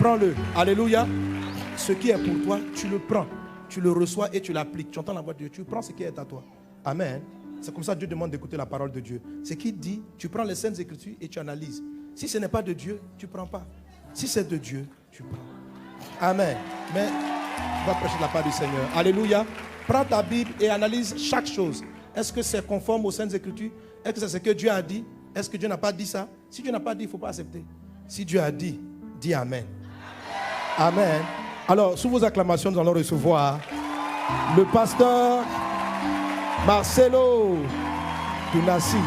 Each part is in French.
prends-le. Alléluia. Ce qui est pour toi, tu le prends. Tu le reçois et tu l'appliques. Tu entends la voix de Dieu. Tu prends ce qui est à toi. Amen. C'est comme ça que Dieu demande d'écouter la parole de Dieu. Ce qu'il dit, tu prends les Saintes Écritures et tu analyses. Si ce n'est pas de Dieu, tu ne prends pas. Si c'est de Dieu, tu prends. Amen. Mais on va prêcher la part du Seigneur. Alléluia. Prends ta Bible et analyse chaque chose. Est-ce que c'est conforme aux Saintes Écritures? Est-ce que c'est ce que Dieu a dit? Est-ce que Dieu n'a pas dit ça? Si Dieu n'a pas dit, il ne faut pas accepter. Si Dieu a dit, dis Amen. Amen. Alors, sous vos acclamations, nous allons recevoir le pasteur Marcelo Tunasi.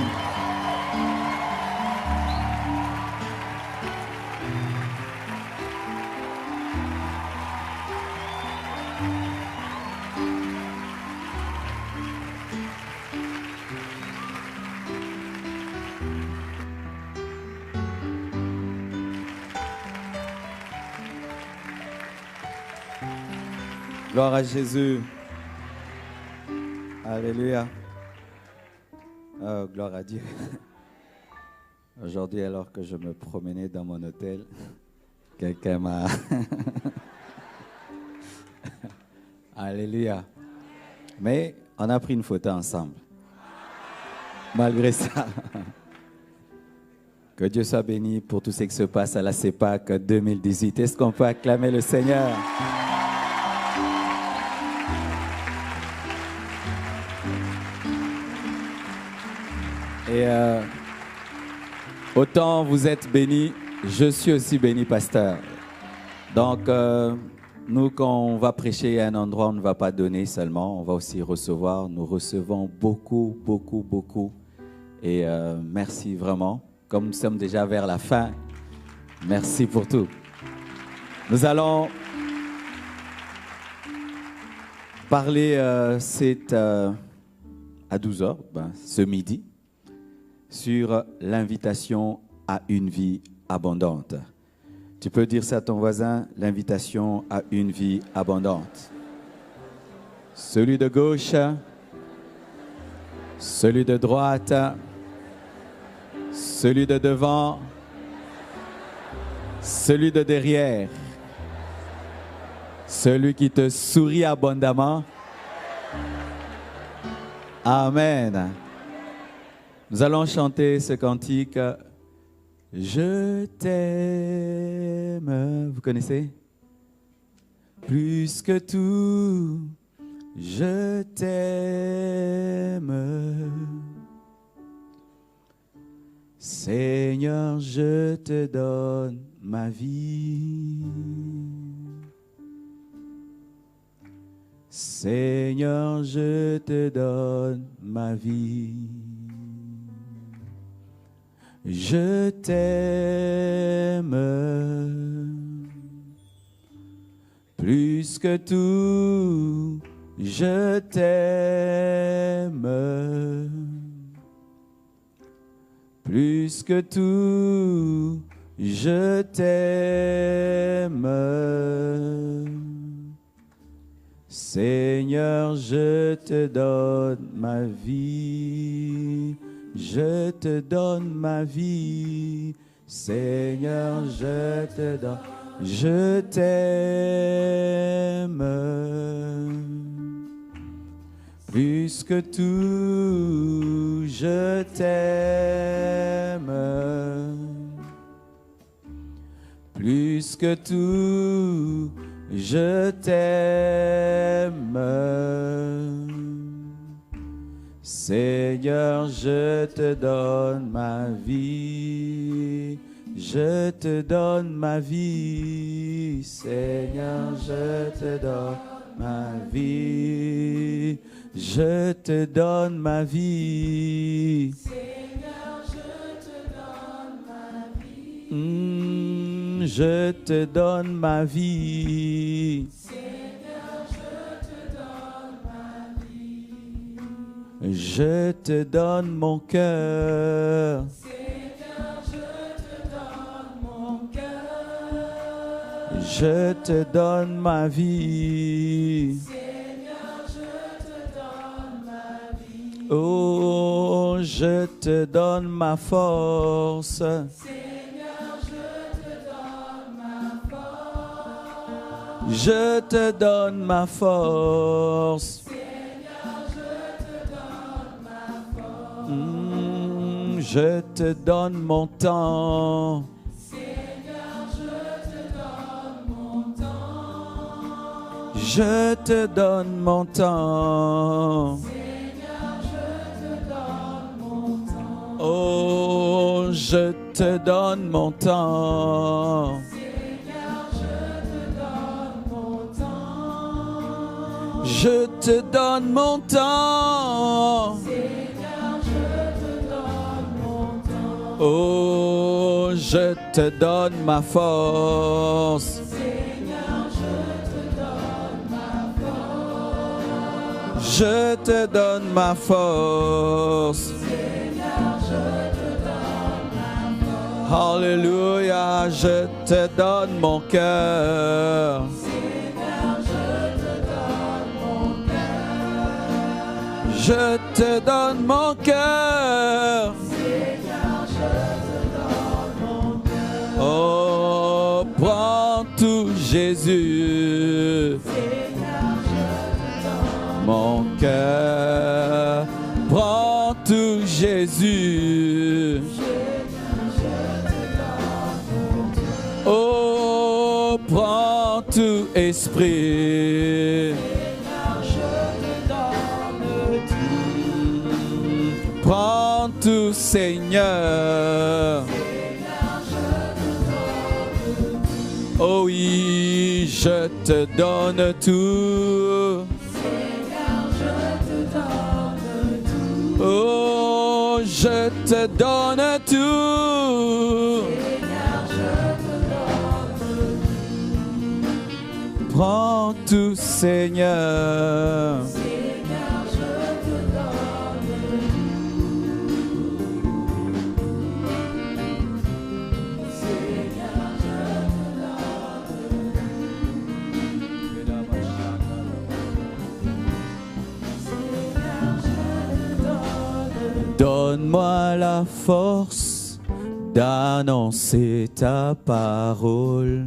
Gloire à Jésus. Alléluia. Oh, gloire à Dieu. Aujourd'hui, alors que je me promenais dans mon hôtel, quelqu'un m'a... Alléluia. Mais on a pris une photo ensemble. Malgré ça. Que Dieu soit béni pour tout ce qui se passe à la CEPAC 2018. Est-ce qu'on peut acclamer le Seigneur? Et autant vous êtes bénis, je suis aussi béni, pasteur. Donc, nous, quand on va prêcher à un endroit, on ne va pas donner seulement, on va aussi recevoir. Nous recevons beaucoup, beaucoup, beaucoup. Et merci vraiment. Comme nous sommes déjà vers la fin, merci pour tout. Nous allons parler à 12h, ce midi, sur l'invitation à une vie abondante. Tu peux dire ça à ton voisin, l'invitation à une vie abondante. Celui de gauche, celui de droite, celui de devant, celui de derrière, celui qui te sourit abondamment. Amen. Nous allons chanter ce cantique. Je t'aime. Vous connaissez? Plus que tout, je t'aime. Seigneur, je te donne ma vie. Seigneur, je te donne ma vie. Je t'aime plus que tout, je t'aime plus que tout, je t'aime. Seigneur, je te donne ma vie. Je te donne ma vie, Seigneur, je te donne, je t'aime. Plus que tout, je t'aime. Plus que tout, je t'aime. Seigneur, je te donne ma vie, je te donne ma vie, Seigneur, je te donne ma vie, je te donne ma vie. Seigneur, je te donne ma vie. Je te donne ma vie. Je te donne mon cœur. Seigneur, je te donne mon cœur. Je te donne ma vie. Seigneur, je te donne ma vie. Oh, je te donne ma force. Seigneur, je te donne ma force. Je te donne ma force. Je te donne mon temps. Je te donne mon temps. Oh, je te donne mon temps. Je te donne mon temps. Oh, je te donne ma force. Je te donne ma force. Alléluia, je te donne mon cœur. Je te donne mon cœur. Oh, prends tout, Jésus. Mon cœur, prends tout, Jésus. Oh, prends tout, Esprit. Prends tout, Seigneur. Oh oui, je te donne tout. Oh, je te donne tout. Prends tout, Seigneur. Donne-moi la force d'annoncer ta parole.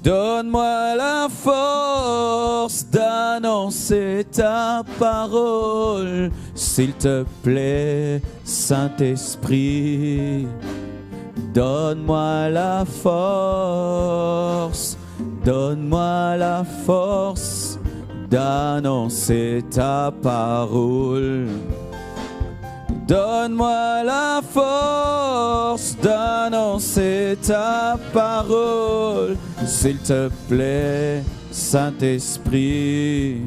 Donne-moi la force d'annoncer ta parole. S'il te plaît, Saint-Esprit, donne-moi la force. Donne-moi la force d'annoncer ta parole. Donne-moi la force d'annoncer ta parole. S'il te plaît, Saint-Esprit,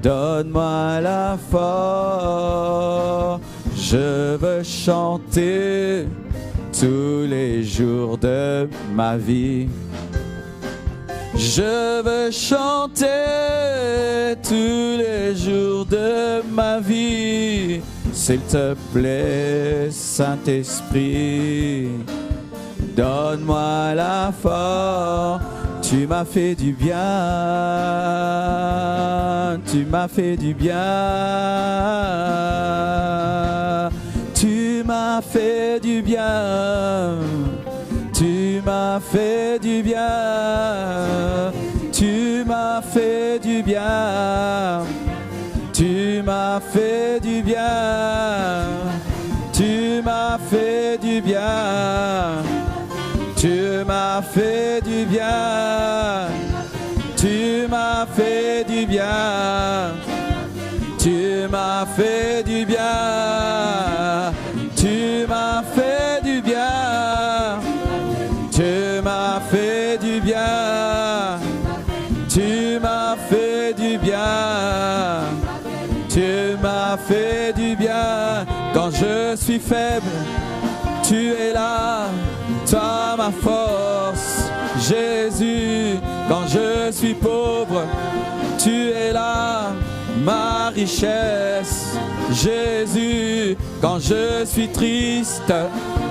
donne-moi la force. Je veux chanter tous les jours de ma vie. Je veux chanter tous les jours de ma vie. S'il te plaît, Saint-Esprit, donne-moi la force. Tu m'as fait du bien, tu m'as fait du bien, tu m'as fait du bien, tu m'as fait du bien, tu m'as fait du bien. Tu m'as fait du bien, tu m'as fait du bien, tu m'as fait du bien, tu m'as fait du bien, tu m'as fait du bien, tu m'as fait du bien, tu m'as fait du bien, tu m'as fait du bien. Tu m'as fait du bien. Quand je suis faible, tu es là, toi ma force, Jésus. Quand je suis pauvre, tu es là, ma richesse, Jésus. Quand je suis triste,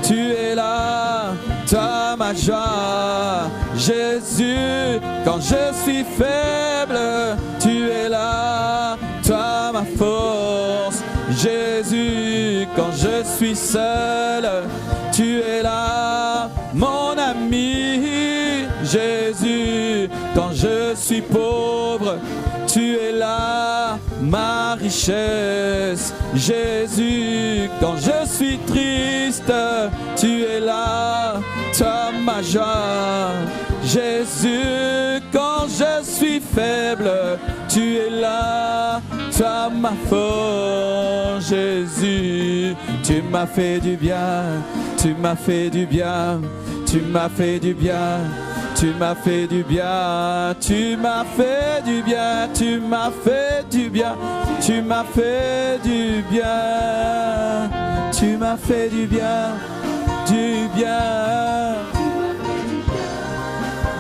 tu es là, toi ma joie, Jésus. Quand je suis faible, tu es là, toi ma force, Jésus. Quand je suis seul, tu es là, mon ami, Jésus. quand je suis pauvre, tu es là, ma richesse. Jésus, quand je suis triste, tu es là, toi ma joie. Jésus, quand je suis faible, tu es là, toi ma force. Jésus, tu m'as fait du bien, tu m'as fait du bien, tu m'as fait du bien. Tu m'as fait du bien, tu m'as fait du bien, tu m'as fait du bien, tu m'as fait du bien, tu m'as fait du bien, du bien,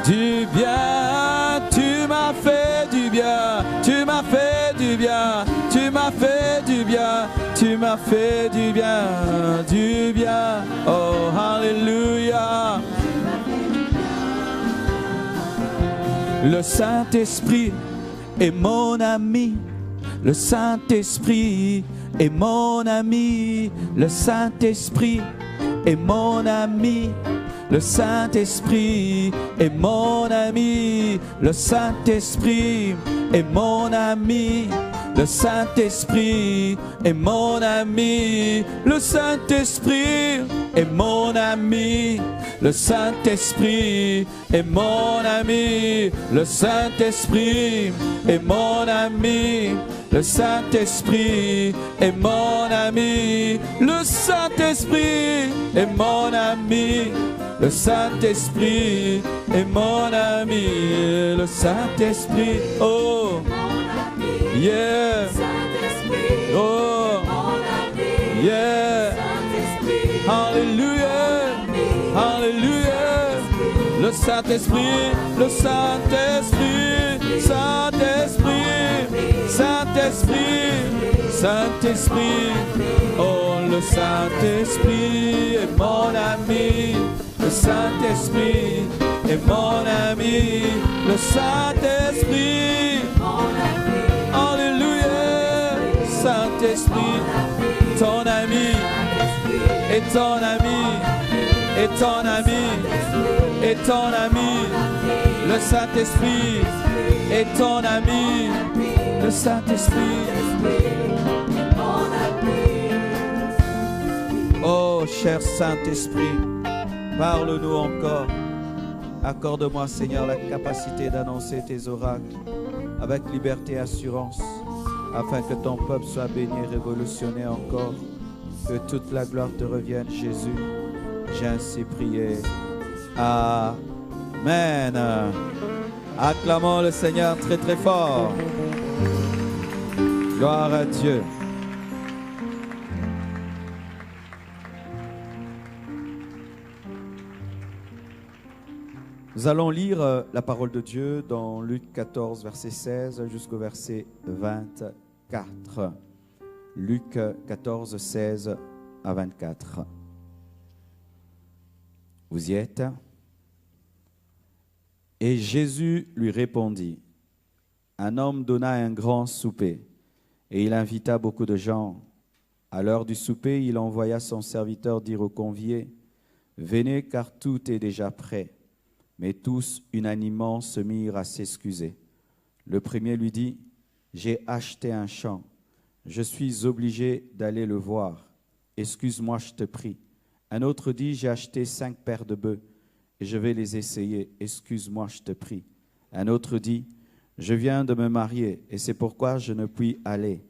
du bien, tu m'as fait du bien, tu m'as fait du bien, tu m'as fait du bien, tu m'as fait du bien, du bien, oh alléluia. Le Saint-Esprit est mon ami, le Saint-Esprit est mon ami, le Saint-Esprit est mon ami, le Saint-Esprit est mon ami, le Saint-Esprit est mon ami, le Saint-Esprit est mon ami, le Saint-Esprit est mon ami, le Saint-Esprit est mon ami, le Saint-Esprit est mon ami, le Saint-Esprit est mon ami, le Saint-Esprit est mon ami, le Saint-Esprit est mon ami, le Saint-Esprit, oh, yeah, oh, yeah, hallelujah, hallelujah, le Saint-Esprit, le Saint-Esprit, Saint-Esprit, Saint-Esprit, Saint-Esprit, oh, le Saint-Esprit est mon ami, le Saint-Esprit est mon ami, le Saint-Esprit, alléluia, Saint-Esprit, ton ami, et ton ami, et ton ami, et ton ami, le Saint-Esprit est ton ami, le Saint-Esprit. Oh, cher Saint-Esprit, parle-nous encore. Accorde-moi, Seigneur, la capacité d'annoncer tes oracles avec liberté et assurance, afin que ton peuple soit béni et révolutionné encore. Que toute la gloire te revienne, Jésus. J'ai ainsi prié. Amen. Acclamons le Seigneur très très fort. Gloire à Dieu. Nous allons lire la parole de Dieu dans Luc 14, verset 16 jusqu'au verset 24. Luc 14, 16 à 24. Vous y êtes? Et Jésus lui répondit, un homme donna un grand souper, et il invita beaucoup de gens. À l'heure du souper, il envoya son serviteur dire aux conviés, venez car tout est déjà prêt. Mais tous, unanimement, se mirent à s'excuser. Le premier lui dit, j'ai acheté un champ. Je suis obligé d'aller le voir. Excuse-moi, je te prie. Un autre dit, j'ai acheté 5 paires de bœufs et je vais les essayer. Excuse-moi, je te prie. Un autre dit, je viens de me marier et c'est pourquoi je ne puis aller.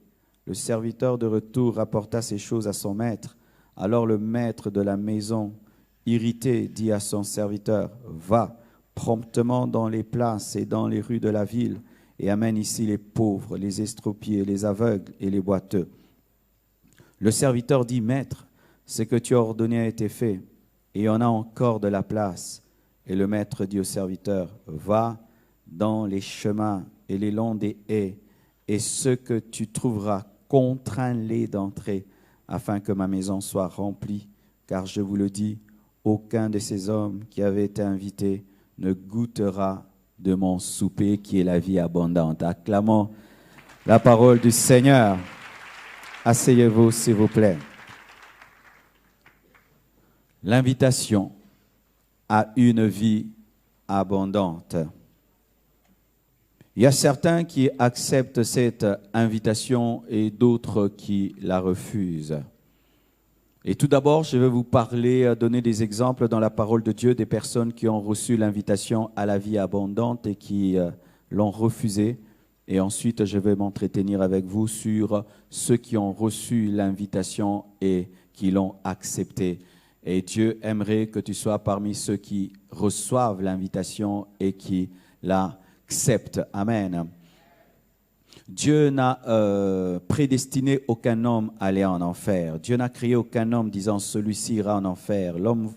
Le serviteur de retour rapporta ces choses à son maître. Alors le maître de la maison, irrité, dit à son serviteur, va promptement dans les places et dans les rues de la ville et amène ici les pauvres, les estropiés, les aveugles et les boiteux. Le serviteur dit, maître, ce que tu as ordonné a été fait et il y en a encore de la place. Et le maître dit au serviteur, va dans les chemins et les longs des haies et ceux que tu trouveras, contrains-les d'entrer afin que ma maison soit remplie. Car je vous le dis, aucun de ces hommes qui avaient été invités ne goûtera de mon souper qui est la vie abondante. Acclamons la parole du Seigneur. Asseyez-vous, s'il vous plaît. L'invitation à une vie abondante. Il y a certains qui acceptent cette invitation et d'autres qui la refusent. Et tout d'abord, je vais vous parler, donner des exemples dans la parole de Dieu des personnes qui ont reçu l'invitation à la vie abondante et qui l'ont refusée. Et ensuite, je vais m'entretenir avec vous sur ceux qui ont reçu l'invitation et qui l'ont acceptée. Et Dieu aimerait que tu sois parmi ceux qui reçoivent l'invitation et qui l'acceptent. Amen. Dieu n'a prédestiné aucun homme à aller en enfer. Dieu n'a créé aucun homme disant celui-ci ira en enfer.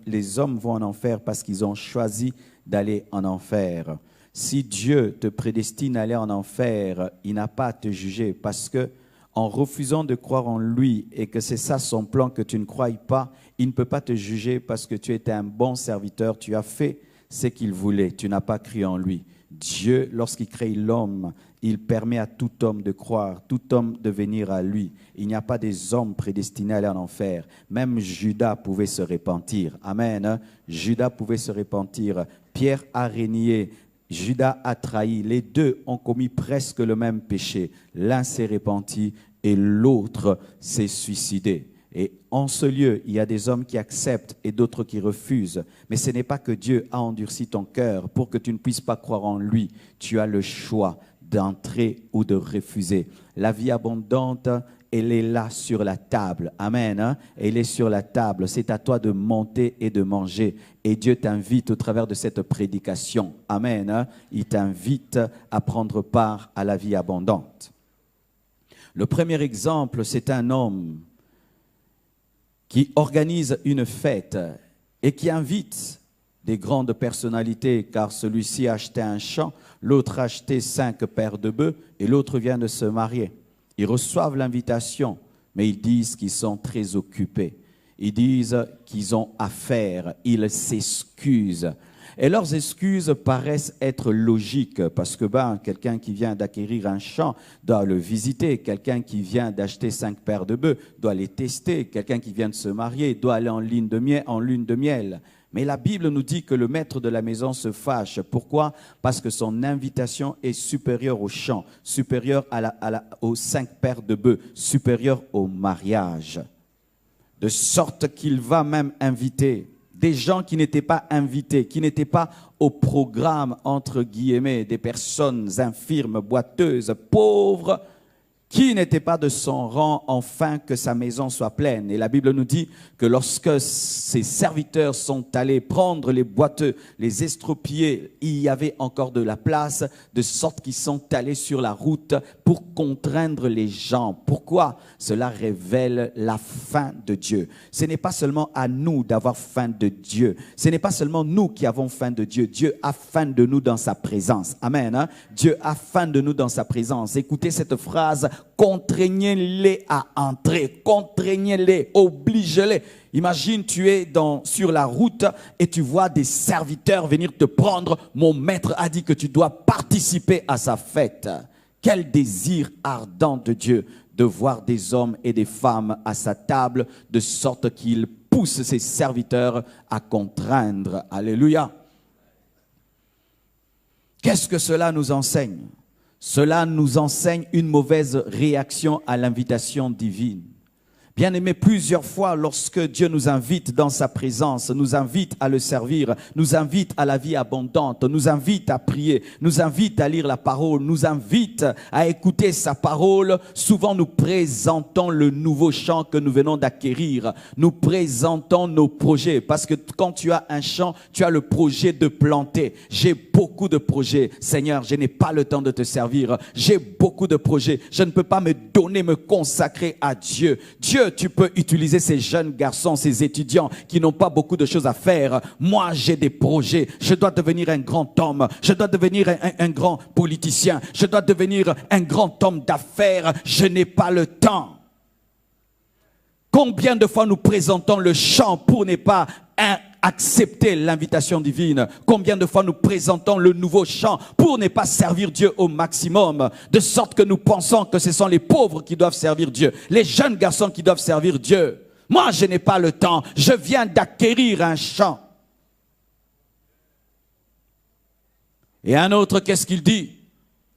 Les hommes vont en enfer parce qu'ils ont choisi d'aller en enfer. Si Dieu te prédestine à aller en enfer, il n'a pas à te juger parce que en refusant de croire en lui et que c'est ça son plan, que tu ne crois pas, il ne peut pas te juger parce que tu étais un bon serviteur, tu as fait ce qu'il voulait, tu n'as pas cru en lui. Dieu, lorsqu'il crée l'homme, il permet à tout homme de croire, tout homme de venir à lui. Il n'y a pas des hommes prédestinés à aller en enfer. Même Judas pouvait se repentir. Amen. Judas pouvait se repentir. Pierre a régné. Judas a trahi. Les deux ont commis presque le même péché. L'un s'est repenti et l'autre s'est suicidé. Et en ce lieu, il y a des hommes qui acceptent et d'autres qui refusent. Mais ce n'est pas que Dieu a endurci ton cœur pour que tu ne puisses pas croire en lui. Tu as le choix d'entrer ou de refuser. La vie abondante, elle est là sur la table. Amen. Elle est sur la table. C'est à toi de monter et de manger. Et Dieu t'invite au travers de cette prédication. Amen. Il t'invite à prendre part à la vie abondante. Le premier exemple, c'est un homme qui organise une fête et qui invite des grandes personnalités, car celui-ci a acheté un champ, l'autre a acheté 5 paires de bœufs et l'autre vient de se marier. Ils reçoivent l'invitation, mais ils disent qu'ils sont très occupés. Ils disent qu'ils ont affaire, ils s'excusent. Et leurs excuses paraissent être logiques parce que quelqu'un qui vient d'acquérir un champ doit le visiter. Quelqu'un qui vient d'acheter 5 paires de bœufs doit les tester. Quelqu'un qui vient de se marier doit aller en lune de miel. Mais la Bible nous dit que le maître de la maison se fâche. Pourquoi? Parce que son invitation est supérieure au champ, supérieure aux 5 paires de bœufs, supérieure au mariage. De sorte qu'il va même inviter des gens qui n'étaient pas invités, qui n'étaient pas au programme, entre guillemets, des personnes infirmes, boiteuses, pauvres, qui n'étaient pas de son rang, afin que sa maison soit pleine. Et la Bible nous dit que lorsque ses serviteurs sont allés prendre les boiteux, les estropiés, il y avait encore de la place, de sorte qu'ils sont allés sur la route pour contraindre les gens. Pourquoi? Cela révèle la faim de Dieu. Ce n'est pas seulement à nous d'avoir faim de Dieu. Ce n'est pas seulement nous qui avons faim de Dieu. Dieu a faim de nous dans sa présence. Amen. Dieu a faim de nous dans sa présence. Écoutez cette phrase. Contraignez-les à entrer, contraignez-les, obligez-les. Imagine, tu es sur la route et tu vois des serviteurs venir te prendre. Mon maître a dit que tu dois participer à sa fête. Quel désir ardent de Dieu de voir des hommes et des femmes à sa table, de sorte qu'il pousse ses serviteurs à contraindre. Alléluia. Qu'est-ce que cela nous enseigne? Cela nous enseigne une mauvaise réaction à l'invitation divine. Bien-aimés, plusieurs fois, lorsque Dieu nous invite dans sa présence, nous invite à le servir, nous invite à la vie abondante, nous invite à prier, nous invite à lire la parole, nous invite à écouter sa parole, souvent nous présentons le nouveau champ que nous venons d'acquérir. Nous présentons nos projets, parce que quand tu as un champ, tu as le projet de planter. J'ai beaucoup de projets. Seigneur, je n'ai pas le temps de te servir. J'ai beaucoup de projets. Je ne peux pas me donner, me consacrer à Dieu. Dieu, tu peux utiliser ces jeunes garçons, ces étudiants qui n'ont pas beaucoup de choses à faire. Moi, j'ai des projets. Je dois devenir un grand homme. Je dois devenir un grand politicien. Je dois devenir un grand homme d'affaires. Je n'ai pas le temps. Combien de fois nous présentons le champ pour ne pas accepter l'invitation divine? Combien de fois nous présentons le nouveau chant pour ne pas servir Dieu au maximum, de sorte que nous pensons que ce sont les pauvres qui doivent servir Dieu, les jeunes garçons qui doivent servir Dieu. Moi, je n'ai pas le temps, je viens d'acquérir un champ. Et un autre, qu'est-ce qu'il dit?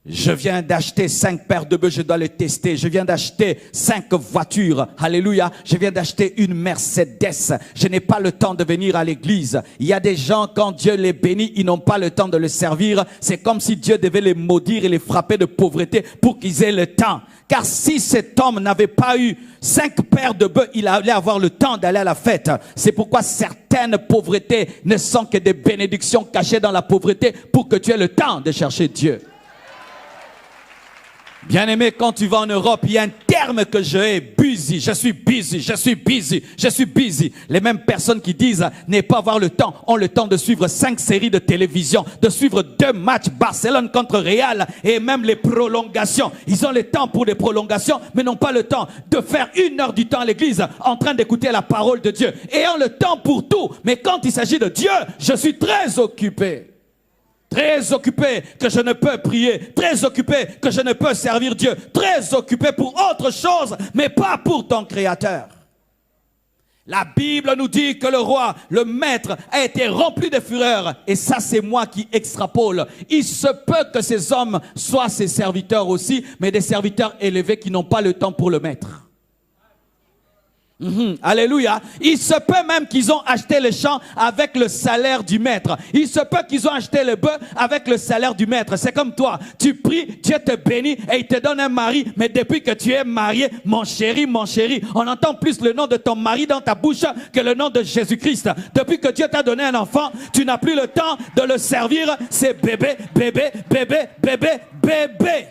Je viens d'acheter 5 paires de bœufs, je dois les tester. Je viens d'acheter 5 voitures. Alléluia. Je viens d'acheter une Mercedes. Je n'ai pas le temps de venir à l'église. Il y a des gens, quand Dieu les bénit, ils n'ont pas le temps de le servir. C'est comme si Dieu devait les maudire et les frapper de pauvreté pour qu'ils aient le temps. Car si cet homme n'avait pas eu 5 paires de bœufs, il allait avoir le temps d'aller à la fête. C'est pourquoi certaines pauvretés ne sont que des bénédictions cachées dans la pauvreté pour que tu aies le temps de chercher Dieu. Bien-aimé, quand tu vas en Europe, il y a un terme que je hais, busy. Je suis busy, je suis busy, je suis busy. Les mêmes personnes qui disent ne pas avoir le temps, ont le temps de suivre 5 séries de télévision, de suivre 2 matchs, Barcelone contre Real, et même les prolongations. Ils ont le temps pour les prolongations, mais n'ont pas le temps de faire 1 heure du temps à l'église en train d'écouter la parole de Dieu. Ayant le temps pour tout, mais quand il s'agit de Dieu, je suis très occupé. Très occupé que je ne peux prier, très occupé que je ne peux servir Dieu, très occupé pour autre chose, mais pas pour ton Créateur. La Bible nous dit que le roi, le maître, a été rempli de fureur. Et ça, c'est moi qui extrapole. Il se peut que ces hommes soient ses serviteurs aussi, mais des serviteurs élevés qui n'ont pas le temps pour le maître. Alléluia. Il se peut même qu'ils ont acheté les champs avec le salaire du maître. Il se peut qu'ils ont acheté le bœuf avec le salaire du maître. C'est comme toi, tu pries, Dieu te bénit et il te donne un mari. Mais depuis que tu es marié, mon chéri, on entend plus le nom de ton mari dans ta bouche que le nom de Jésus-Christ. Depuis que Dieu t'a donné un enfant, tu n'as plus le temps de le servir. C'est bébé, bébé, bébé, bébé, bébé.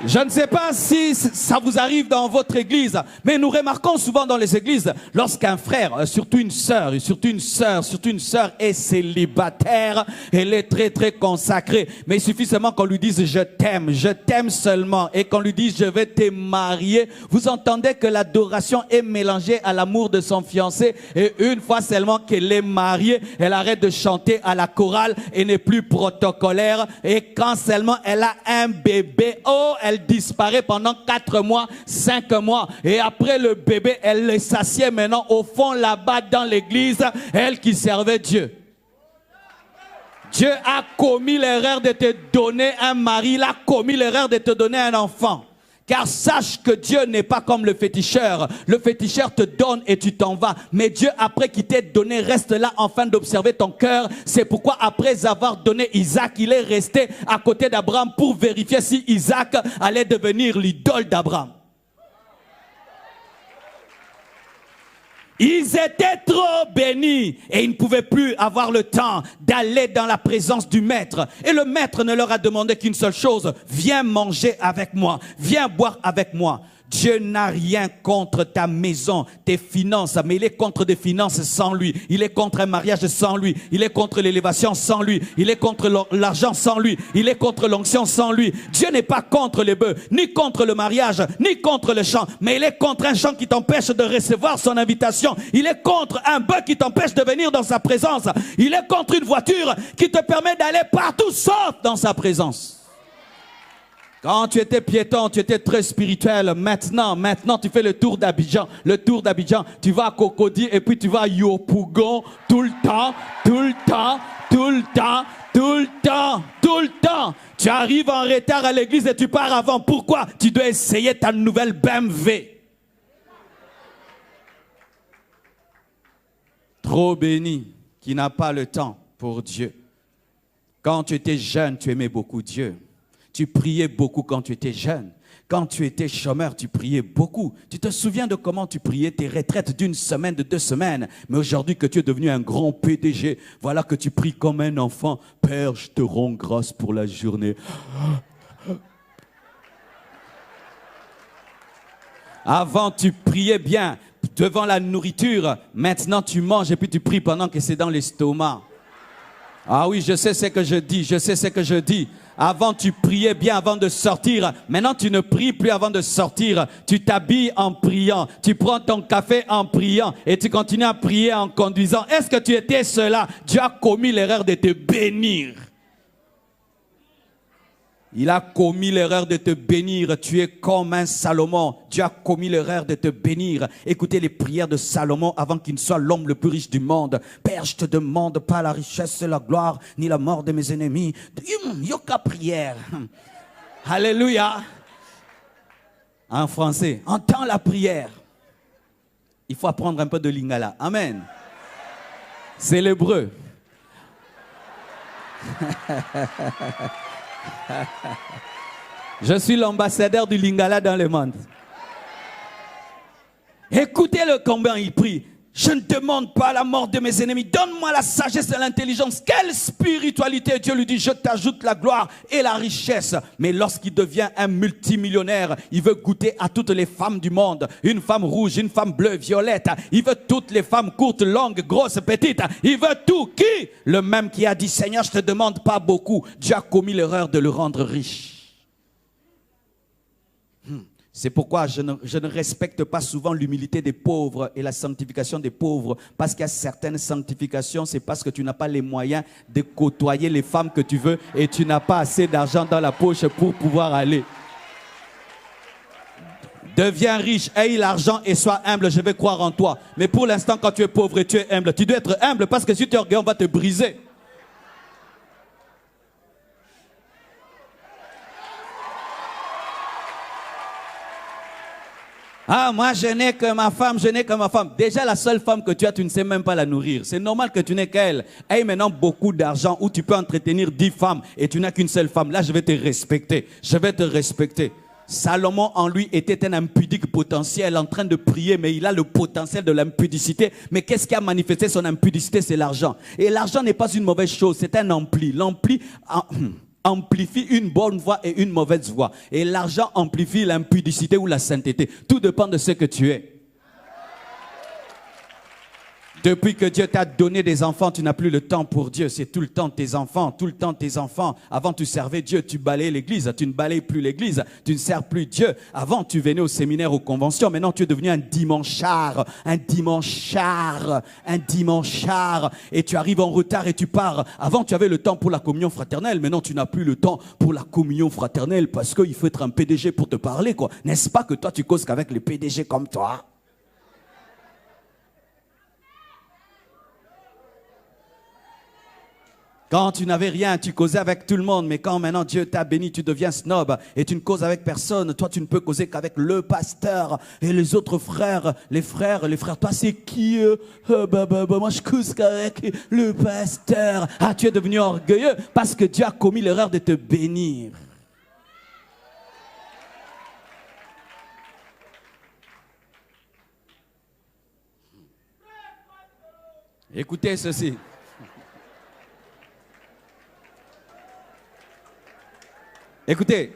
Je ne sais pas si ça vous arrive dans votre église, mais nous remarquons souvent dans les églises, lorsqu'un frère, surtout une sœur est célibataire, elle est très très consacrée, mais il suffit seulement qu'on lui dise je t'aime seulement, et qu'on lui dise je vais te marier. Vous entendez que l'adoration est mélangée à l'amour de son fiancé, et une fois seulement qu'elle est mariée, elle arrête de chanter à la chorale et n'est plus protocolaire, et quand seulement elle a un bébé, oh, elle disparaît pendant 4 mois, 5 mois. Et après le bébé, elle s'assied maintenant au fond là-bas dans l'église, elle qui servait Dieu. Dieu a commis l'erreur de te donner un mari, il a commis l'erreur de te donner un enfant. Car sache que Dieu n'est pas comme le féticheur. Le féticheur te donne et tu t'en vas. Mais Dieu, après qu'il t'ait donné, reste là afin d'observer ton cœur. C'est pourquoi après avoir donné Isaac, il est resté à côté d'Abraham pour vérifier si Isaac allait devenir l'idole d'Abraham. Ils étaient trop bénis et ils ne pouvaient plus avoir le temps d'aller dans la présence du maître. Et le maître ne leur a demandé qu'une seule chose. Viens manger avec moi. Viens boire avec moi. Dieu n'a rien contre ta maison, tes finances, mais il est contre des finances sans lui. Il est contre un mariage sans lui. Il est contre l'élévation sans lui. Il est contre l'argent sans lui. Il est contre l'onction sans lui. Dieu n'est pas contre les bœufs, ni contre le mariage, ni contre le chant, mais il est contre un chant qui t'empêche de recevoir son invitation. Il est contre un bœuf qui t'empêche de venir dans sa présence. Il est contre une voiture qui te permet d'aller partout sauf dans sa présence. Quand tu étais piéton, tu étais très spirituel. Maintenant, tu fais le tour d'Abidjan. Tu vas à Cocody et puis tu vas à Yopougon tout le temps. Tu arrives en retard à l'église et tu pars avant. Pourquoi? Tu dois essayer ta nouvelle BMW. Trop béni qui n'a pas le temps pour Dieu. Quand tu étais jeune, tu aimais beaucoup Dieu. Tu priais beaucoup quand tu étais jeune. Quand tu étais chômeur, tu priais beaucoup. Tu te souviens de comment tu priais tes retraites d'1 semaine, de 2 semaines. Mais aujourd'hui que tu es devenu un grand PDG, voilà que tu pries comme un enfant. Père, je te rends grâce pour la journée. Avant, tu priais bien devant la nourriture. Maintenant, tu manges et puis tu pries pendant que c'est dans l'estomac. Ah oui, je sais ce que je dis. Avant, tu priais bien avant de sortir. Maintenant, tu ne pries plus avant de sortir. Tu t'habilles en priant. Tu prends ton café en priant. Et tu continues à prier en conduisant. Est-ce que tu étais cela? Dieu a commis l'erreur de te bénir. Il a commis l'erreur de te bénir. Tu es comme un Salomon. Dieu a commis l'erreur de te bénir. Écoutez les prières de Salomon avant qu'il ne soit l'homme le plus riche du monde. Père, je te demande pas la richesse, la gloire, ni la mort de mes ennemis. Yoka prière. Alléluia. En français, entends la prière. Il faut apprendre un peu de lingala. Amen. C'est l'hébreu. Je suis l'ambassadeur du lingala dans le monde. Écoutez-le combien il prie. Je ne demande pas la mort de mes ennemis. Donne-moi la sagesse et l'intelligence. Quelle spiritualité! Dieu lui dit, je t'ajoute la gloire et la richesse. Mais lorsqu'il devient un multimillionnaire, il veut goûter à toutes les femmes du monde. Une femme rouge, une femme bleue, violette. Il veut toutes les femmes courtes, longues, grosses, petites. Il veut tout. Qui? Le même qui a dit, Seigneur, je ne te demande pas beaucoup. Dieu a commis l'erreur de le rendre riche. C'est pourquoi je ne respecte pas souvent l'humilité des pauvres et la sanctification des pauvres. Parce qu'il y a certaines sanctifications, c'est parce que tu n'as pas les moyens de côtoyer les femmes que tu veux et tu n'as pas assez d'argent dans la poche pour pouvoir aller. Deviens riche, aie l'argent et sois humble, je vais croire en toi. Mais pour l'instant, quand tu es pauvre et tu es humble, tu dois être humble parce que si tu es orgueilleux, on va te briser. Ah, moi, je n'ai que ma femme, je n'ai que ma femme. Déjà, la seule femme que tu as, tu ne sais même pas la nourrir. C'est normal que tu n'aies qu'elle. Aie maintenant beaucoup d'argent où tu peux entretenir 10 femmes et tu n'as qu'une seule femme. Là, je vais te respecter. Je vais te respecter. Salomon, en lui, était un impudique potentiel en train de prier, mais il a le potentiel de l'impudicité. Mais qu'est-ce qui a manifesté son impudicité? C'est l'argent. Et l'argent n'est pas une mauvaise chose, c'est un ampli. L'ampli amplifie une bonne voix et une mauvaise voix. Et l'argent amplifie l'impudicité ou la sainteté. Tout dépend de ce que tu es. Depuis que Dieu t'a donné des enfants, tu n'as plus le temps pour Dieu. C'est tout le temps tes enfants, tout le temps tes enfants. Avant, tu servais Dieu, tu balayais l'église. Tu ne balayes plus l'église, tu ne sers plus Dieu. Avant, tu venais au séminaire, aux conventions. Maintenant, tu es devenu un dimanchard, un dimanchard, un dimanchard. Et tu arrives en retard et tu pars. Avant, tu avais le temps pour la communion fraternelle. Maintenant, tu n'as plus le temps pour la communion fraternelle parce qu'il faut être un PDG pour te parler, quoi. N'est-ce pas que toi, tu causes qu'avec les PDG comme toi? Quand tu n'avais rien, tu causais avec tout le monde. Mais quand maintenant Dieu t'a béni, tu deviens snob et tu ne causes avec personne. Toi, tu ne peux causer qu'avec le pasteur et les autres frères. Les frères. Toi, c'est qui? Moi, je cause qu'avec le pasteur. Ah, tu es devenu orgueilleux parce que Dieu a commis l'erreur de te bénir. Écoutez ceci. Écoutez,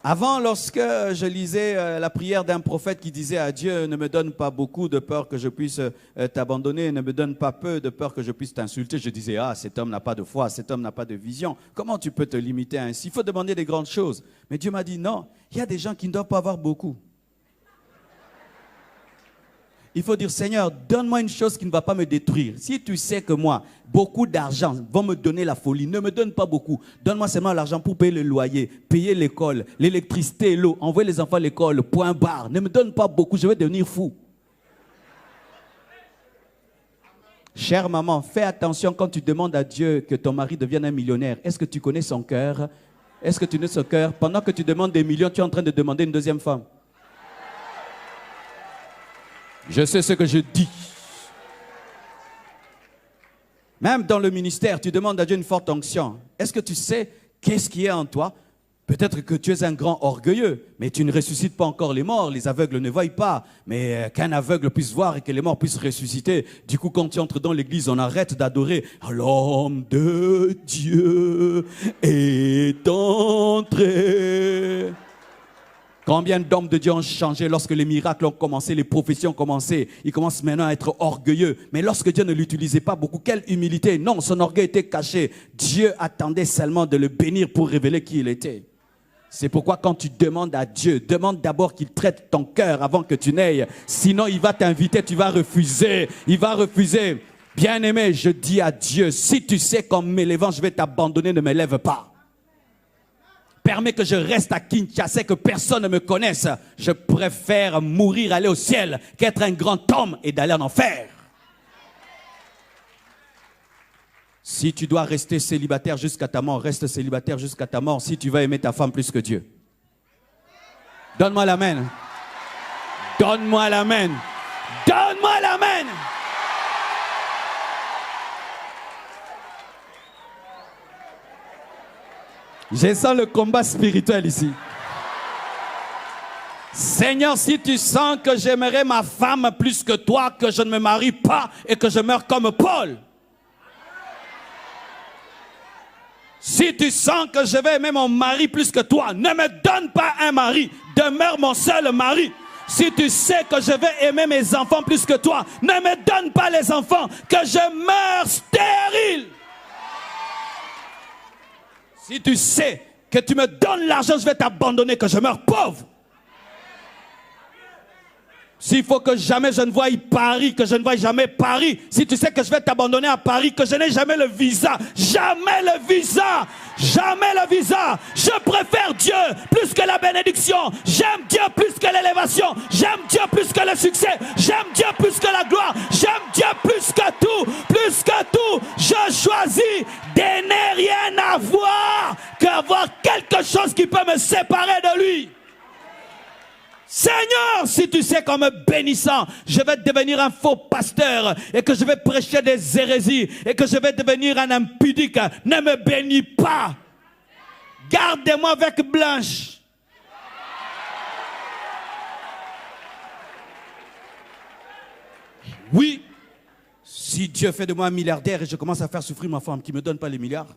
avant, lorsque je lisais la prière d'un prophète qui disait à Dieu, ne me donne pas beaucoup de peur que je puisse t'abandonner, ne me donne pas peu de peur que je puisse t'insulter, je disais, ah, cet homme n'a pas de foi, cet homme n'a pas de vision. Comment tu peux te limiter ainsi? Il faut demander des grandes choses. Mais Dieu m'a dit, non, il y a des gens qui ne doivent pas avoir beaucoup. Il faut dire, Seigneur, donne-moi une chose qui ne va pas me détruire. Si tu sais que moi, beaucoup d'argent vont me donner la folie, ne me donne pas beaucoup. Donne-moi seulement l'argent pour payer le loyer, payer l'école, l'électricité, l'eau, envoyer les enfants à l'école, point barre. Ne me donne pas beaucoup, je vais devenir fou. Chère maman, fais attention quand tu demandes à Dieu que ton mari devienne un millionnaire. Est-ce que tu connais son cœur? Est-ce que tu connais son cœur? Pendant que tu demandes des millions, tu es en train de demander une deuxième femme. Je sais ce que je dis. Même dans le ministère, tu demandes à Dieu une forte onction. Est-ce que tu sais qu'est-ce qui est en toi? Peut-être que tu es un grand orgueilleux, mais tu ne ressuscites pas encore les morts. Les aveugles ne voient pas. Mais qu'un aveugle puisse voir et que les morts puissent ressusciter. Du coup, quand tu entres dans l'église, on arrête d'adorer. L'homme de Dieu est entré. Combien d'hommes de Dieu ont changé lorsque les miracles ont commencé, les prophéties ont commencé. Ils commencent maintenant à être orgueilleux. Mais lorsque Dieu ne l'utilisait pas beaucoup, quelle humilité. Non, son orgueil était caché. Dieu attendait seulement de le bénir pour révéler qui il était. C'est pourquoi quand tu demandes à Dieu, demande d'abord qu'il traite ton cœur avant que tu n'ailles. Sinon, il va t'inviter, tu vas refuser. Il va refuser. Bien-aimé, je dis à Dieu, si tu sais qu'en m'élevant, je vais t'abandonner, ne m'élève pas. permet que je reste à Kinshasa et que personne ne me connaisse. Je préfère mourir, aller au ciel, qu'être un grand homme et d'aller en enfer. Si tu dois rester célibataire jusqu'à ta mort, reste célibataire jusqu'à ta mort si tu vas aimer ta femme plus que Dieu. Donne-moi l'amen. Donne-moi l'amen. Donne-moi l'amen. Je sens le combat spirituel ici. Seigneur, si tu sens que j'aimerais ma femme plus que toi, que je ne me marie pas et que je meurs comme Paul. Si tu sens que je vais aimer mon mari plus que toi, ne me donne pas un mari, demeure mon seul mari. Si tu sais que je vais aimer mes enfants plus que toi, ne me donne pas les enfants, que je meurs stérile. Si tu sais que tu me donnes l'argent, je vais t'abandonner, que je meurs pauvre. S'il faut que jamais je ne voie Paris, que je ne voie jamais Paris. Si tu sais que je vais t'abandonner à Paris, que je n'ai jamais le visa. Jamais le visa. Jamais le visa. Je préfère Dieu plus que la bénédiction. J'aime Dieu plus que l'élévation. J'aime Dieu plus que le succès. J'aime Dieu plus que la gloire. J'aime Dieu plus que tout. Plus que tout. Je choisis de ne rien avoir qu'avoir quelque chose qui peut me séparer de lui. Seigneur, si tu sais qu'en me bénissant, je vais devenir un faux pasteur et que je vais prêcher des hérésies et que je vais devenir un impudique, ne me bénis pas. Garde-moi avec Blanche. Oui, si Dieu fait de moi un milliardaire et je commence à faire souffrir ma femme, qui ne me donne pas les milliards,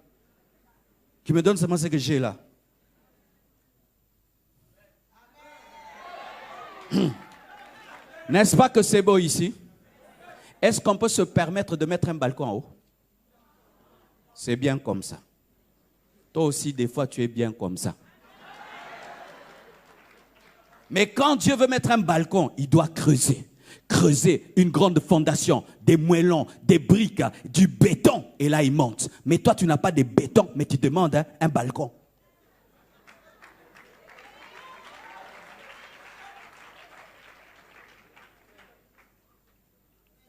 qui me donne seulement ce que j'ai là. N'est-ce pas que c'est beau ici? Est-ce qu'on peut se permettre de mettre un balcon en haut? C'est bien comme ça. Toi aussi, des fois, tu es bien comme ça. Mais quand Dieu veut mettre un balcon, il doit creuser. Creuser une grande fondation, des moellons, des briques, du béton. Et là, il monte. Mais toi, tu n'as pas de béton, mais tu demandes un balcon.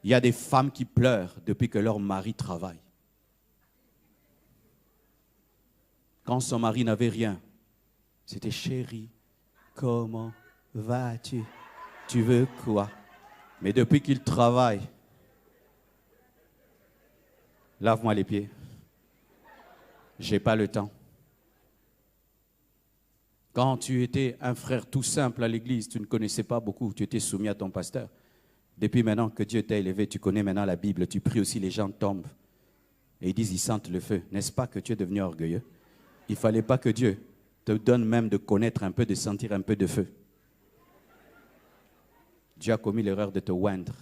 Il y a des femmes qui pleurent depuis que leur mari travaille. Quand son mari n'avait rien, c'était chérie, comment vas-tu? Tu veux quoi? Mais depuis qu'il travaille, lave-moi les pieds. J'ai pas le temps. Quand tu étais un frère tout simple à l'église, tu ne connaissais pas beaucoup, tu étais soumis à ton pasteur. Depuis maintenant que Dieu t'a élevé, tu connais maintenant la Bible, tu pries aussi, les gens tombent. Et ils disent, ils sentent le feu. N'est-ce pas que tu es devenu orgueilleux? Il ne fallait pas que Dieu te donne même de connaître un peu, de sentir un peu de feu. Dieu a commis l'erreur de te oindre.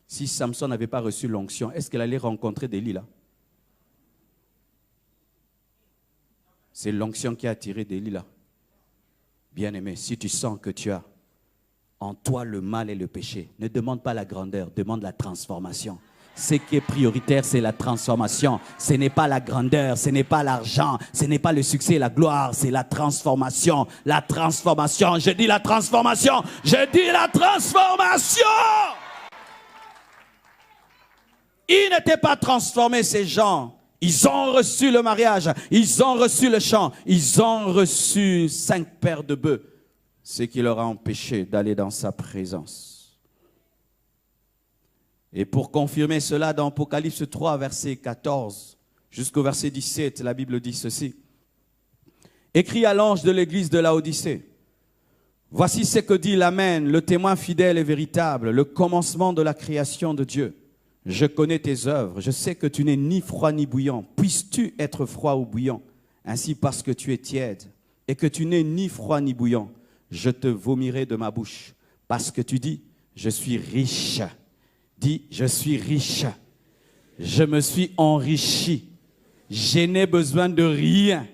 Si Samson n'avait pas reçu l'onction, est-ce qu'elle allait rencontrer Delilah? C'est l'onction qui a attiré Delilah. Bien-aimé, si tu sens que tu as en toi le mal et le péché, ne demande pas la grandeur, demande la transformation. Ce qui est prioritaire, c'est la transformation. Ce n'est pas la grandeur, ce n'est pas l'argent, ce n'est pas le succès et la gloire, c'est la transformation. La transformation, je dis la transformation, je dis la transformation. Ils n'étaient pas transformés, ces gens. Ils ont reçu le mariage, ils ont reçu le chant, ils ont reçu 5 paires de bœufs. Ce qui leur a empêché d'aller dans sa présence. Et pour confirmer cela, dans Apocalypse 3, verset 14, jusqu'au verset 17, la Bible dit ceci. Écrit à l'ange de l'église de Laodicée, voici ce que dit l'Amen, le témoin fidèle et véritable, le commencement de la création de Dieu. Je connais tes œuvres, je sais que tu n'es ni froid ni bouillant. Puisses-tu être froid ou bouillant? Ainsi parce que tu es tiède et que tu n'es ni froid ni bouillant, je te vomirai de ma bouche, parce que tu dis, je suis riche. Dis, je suis riche. Je me suis enrichi. Je n'ai besoin de rien.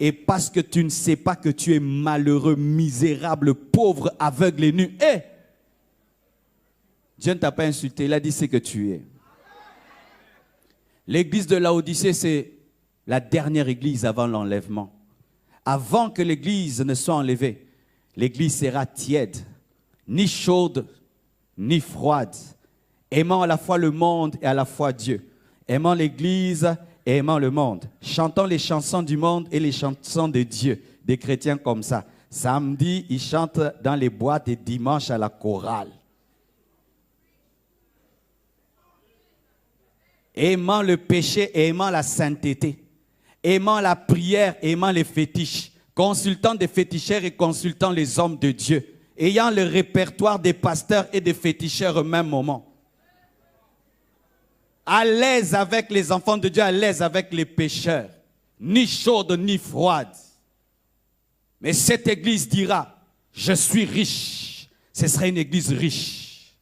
Et parce que tu ne sais pas que tu es malheureux, misérable, pauvre, aveugle et nu. Hey! Dieu ne t'a pas insulté, il a dit ce que tu es. L'église de Laodicée, c'est la dernière église avant l'enlèvement. Avant que l'église ne soit enlevée, l'église sera tiède, ni chaude, ni froide, aimant à la fois le monde et à la fois Dieu, aimant l'église et aimant le monde, chantant les chansons du monde et les chansons de Dieu, des chrétiens comme ça. Samedi, ils chantent dans les boîtes et dimanche à la chorale. Aimant le péché et aimant la sainteté, aimant la prière, aimant les fétiches, consultant des féticheurs et consultant les hommes de Dieu, ayant le répertoire des pasteurs et des féticheurs au même moment. À l'aise avec les enfants de Dieu, à l'aise avec les pécheurs, ni chaude ni froide. Mais cette église dira, je suis riche. Ce sera une église riche.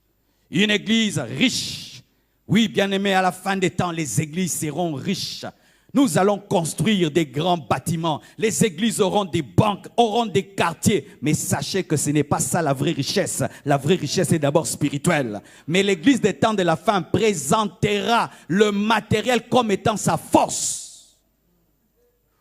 Une église riche. Oui, bien-aimés, à la fin des temps, les églises seront riches. Nous allons construire des grands bâtiments. Les églises auront des banques, auront des quartiers. Mais sachez que ce n'est pas ça la vraie richesse. La vraie richesse est d'abord spirituelle. Mais l'église des temps de la fin présentera le matériel comme étant sa force.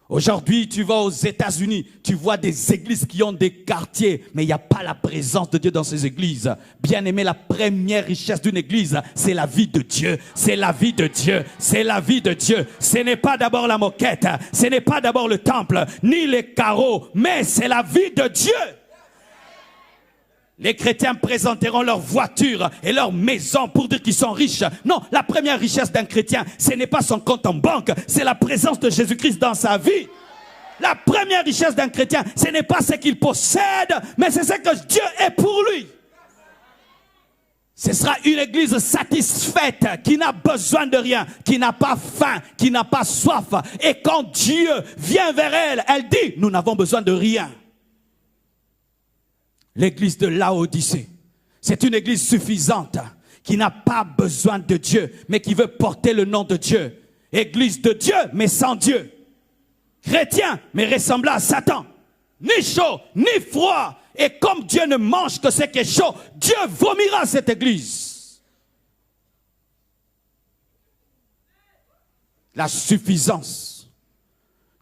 Aujourd'hui, tu vas aux États-Unis, tu vois des églises qui ont des quartiers, mais il n'y a pas la présence de Dieu dans ces églises. Bien aimé, la première richesse d'une église, c'est la vie de Dieu. C'est la vie de Dieu. C'est la vie de Dieu. Ce n'est pas d'abord la moquette, ce n'est pas d'abord le temple, ni les carreaux, mais c'est la vie de Dieu. Les chrétiens présenteront leurs voitures et leurs maisons pour dire qu'ils sont riches. Non, la première richesse d'un chrétien, ce n'est pas son compte en banque, c'est la présence de Jésus-Christ dans sa vie. La première richesse d'un chrétien, ce n'est pas ce qu'il possède, mais c'est ce que Dieu est pour lui. Ce sera une église satisfaite, qui n'a besoin de rien, qui n'a pas faim, qui n'a pas soif. Et quand Dieu vient vers elle, elle dit, nous n'avons besoin de rien. L'église de Laodicée, c'est une église suffisante qui n'a pas besoin de Dieu, mais qui veut porter le nom de Dieu. Église de Dieu, mais sans Dieu. Chrétien, mais ressemblant à Satan. Ni chaud, ni froid. Et comme Dieu ne mange que ce qui est chaud, Dieu vomira cette église. La suffisance.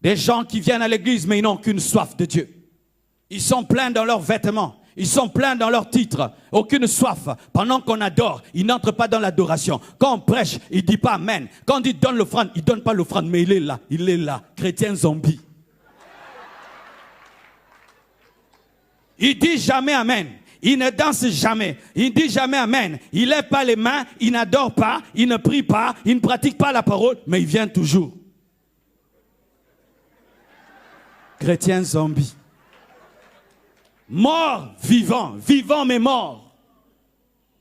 Des gens qui viennent à l'église, mais ils n'ont qu'une soif de Dieu. Ils sont pleins dans leurs vêtements. Ils sont pleins dans leurs titres. Aucune soif. Pendant qu'on adore, ils n'entrent pas dans l'adoration. Quand on prêche, il ne dit pas Amen. Quand on dit donne l'offrande, il ne donne pas l'offrande, mais il est là. Il est là. Chrétien zombie. Il dit jamais Amen. Il ne danse jamais. Il ne dit jamais Amen. Il ne lève pas les mains. Il n'adore pas. Il ne prie pas. Il ne pratique pas la parole. Mais il vient toujours. Chrétien zombie. Mort, vivant, vivant mais mort.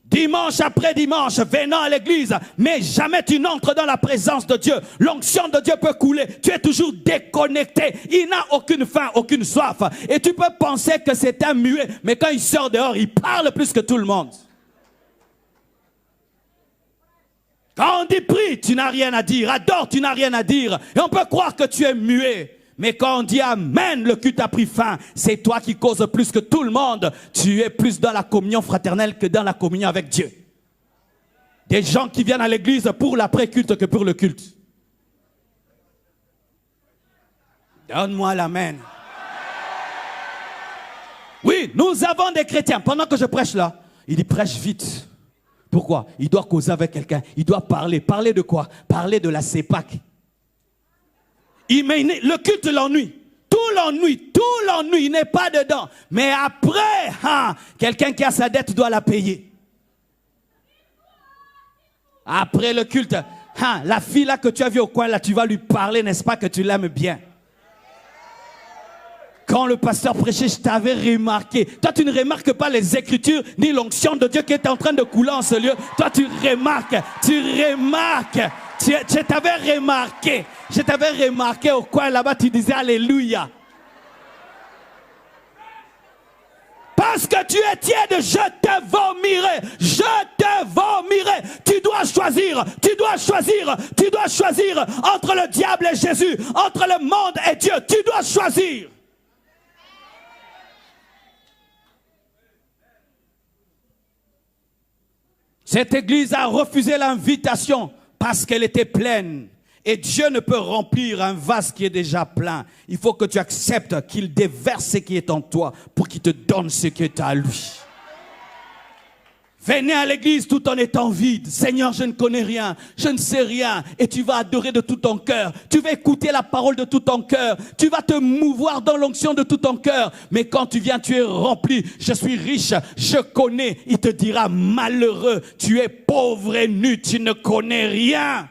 Dimanche après dimanche, venant à l'église, mais jamais tu n'entres dans la présence de Dieu. L'onction de Dieu peut couler. Tu es toujours déconnecté. Il n'a aucune faim, aucune soif. Et tu peux penser que c'est un muet, mais quand il sort dehors, il parle plus que tout le monde. Quand on dit prie, tu n'as rien à dire. Adore, tu n'as rien à dire. Et on peut croire que tu es muet. Mais quand on dit Amen, le culte a pris fin. C'est toi qui causes plus que tout le monde. Tu es plus dans la communion fraternelle que dans la communion avec Dieu. Des gens qui viennent à l'église pour l'après-culte que pour le culte. Donne-moi l'amen. Oui, nous avons des chrétiens. Pendant que je prêche là, il dit prêche vite. Pourquoi? Il doit causer avec quelqu'un. Il doit parler. Parler de quoi? Parler de la CEPAC. Le culte l'ennuie. Tout l'ennui, il n'est pas dedans. Mais après, quelqu'un qui a sa dette doit la payer. Après le culte, la fille là que tu as vue au coin, là, tu vas lui parler, n'est-ce pas, que tu l'aimes bien. Quand le pasteur prêchait, je t'avais remarqué. Toi, tu ne remarques pas les écritures, ni l'onction de Dieu qui est en train de couler en ce lieu. Toi, tu remarques. Je t'avais remarqué. Je t'avais remarqué au coin là-bas, tu disais Alléluia. Parce que tu es tiède, je te vomirai. Je te vomirai. Tu dois choisir entre le diable et Jésus, entre le monde et Dieu. Tu dois choisir. Cette église a refusé l'invitation parce qu'elle était pleine. Et Dieu ne peut remplir un vase qui est déjà plein. Il faut que tu acceptes qu'il déverse ce qui est en toi pour qu'il te donne ce qui est à lui. Venez à l'église tout en étant vide. Seigneur, je ne connais rien, je ne sais rien. Et tu vas adorer de tout ton cœur. Tu vas écouter la parole de tout ton cœur. Tu vas te mouvoir dans l'onction de tout ton cœur. Mais quand tu viens, tu es rempli. Je suis riche, je connais. Il te dira, malheureux, tu es pauvre et nu, tu ne connais rien.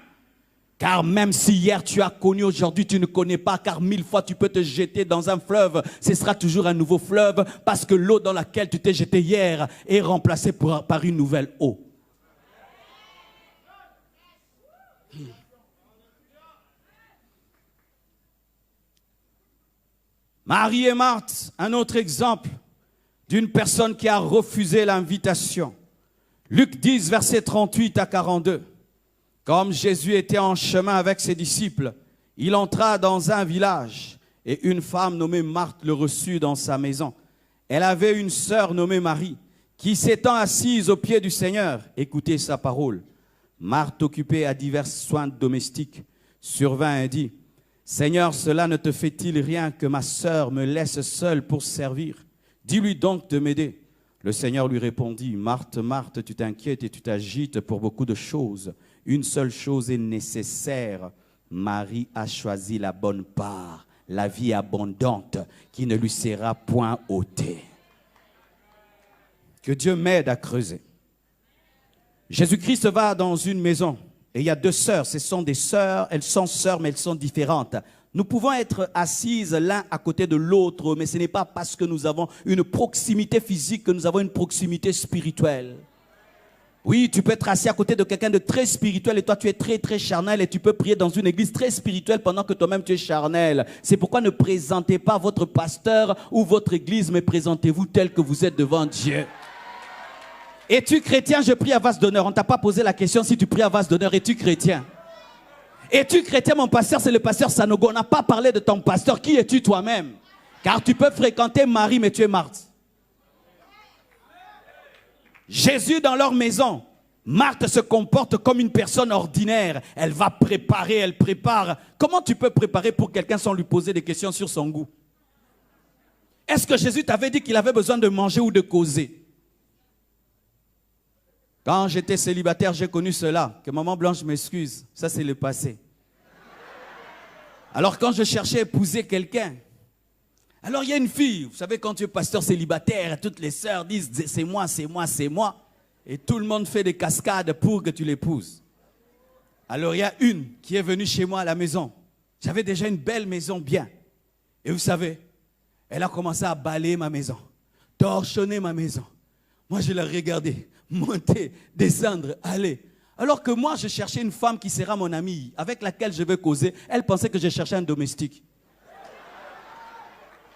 Car même si hier tu as connu, aujourd'hui tu ne connais pas, car 1000 fois tu peux te jeter dans un fleuve, ce sera toujours un nouveau fleuve, parce que l'eau dans laquelle tu t'es jeté hier est remplacée par une nouvelle eau. Marie et Marthe, un autre exemple d'une personne qui a refusé l'invitation. Luc 10, versets 38 à 42. Comme Jésus était en chemin avec ses disciples, il entra dans un village et une femme nommée Marthe le reçut dans sa maison. Elle avait une sœur nommée Marie qui s'étant assise aux pieds du Seigneur, écoutait sa parole. Marthe, occupée à divers soins domestiques, survint et dit, « Seigneur, cela ne te fait-il rien que ma sœur me laisse seule pour servir? Dis-lui donc de m'aider. » Le Seigneur lui répondit, « Marthe, Marthe, tu t'inquiètes et tu t'agites pour beaucoup de choses. Une seule chose est nécessaire. Marie a choisi la bonne part, la vie abondante qui ne lui sera point ôtée. » Que Dieu m'aide à creuser. Jésus-Christ va dans une maison et il y a deux sœurs. Ce sont des sœurs, elles sont sœurs mais elles sont différentes. Nous pouvons être assises l'un à côté de l'autre, mais ce n'est pas parce que nous avons une proximité physique que nous avons une proximité spirituelle. Oui, tu peux être assis à côté de quelqu'un de très spirituel et toi tu es très très charnel et tu peux prier dans une église très spirituelle pendant que toi-même tu es charnel. C'est pourquoi ne présentez pas votre pasteur ou votre église, mais présentez-vous tel que vous êtes devant Dieu. Es-tu chrétien? Je prie à vase d'honneur. On ne t'a pas posé la question si tu pries à vase d'honneur. Es-tu chrétien? Es-tu chrétien? Mon pasteur, c'est le pasteur Sanogo. On n'a pas parlé de ton pasteur. Qui es-tu toi-même? Car tu peux fréquenter Marie, mais tu es Marthe. Jésus dans leur maison, Marthe se comporte comme une personne ordinaire. Elle va préparer, elle prépare. Comment tu peux préparer pour quelqu'un sans lui poser des questions sur son goût? Est-ce que Jésus t'avait dit qu'il avait besoin de manger ou de causer? Quand j'étais célibataire, j'ai connu cela. Que maman Blanche m'excuse, ça c'est le passé. Alors quand je cherchais à épouser quelqu'un, alors il y a une fille, vous savez quand tu es pasteur célibataire, toutes les sœurs disent c'est moi, c'est moi, c'est moi. Et tout le monde fait des cascades pour que tu l'épouses. Alors il y a une qui est venue chez moi à la maison. J'avais déjà une belle maison bien. Et vous savez, elle a commencé à balayer ma maison, torchonner ma maison. Moi je la regardais, monter, descendre, aller. Alors que moi je cherchais une femme qui sera mon amie, avec laquelle je vais causer. Elle pensait que je cherchais un domestique.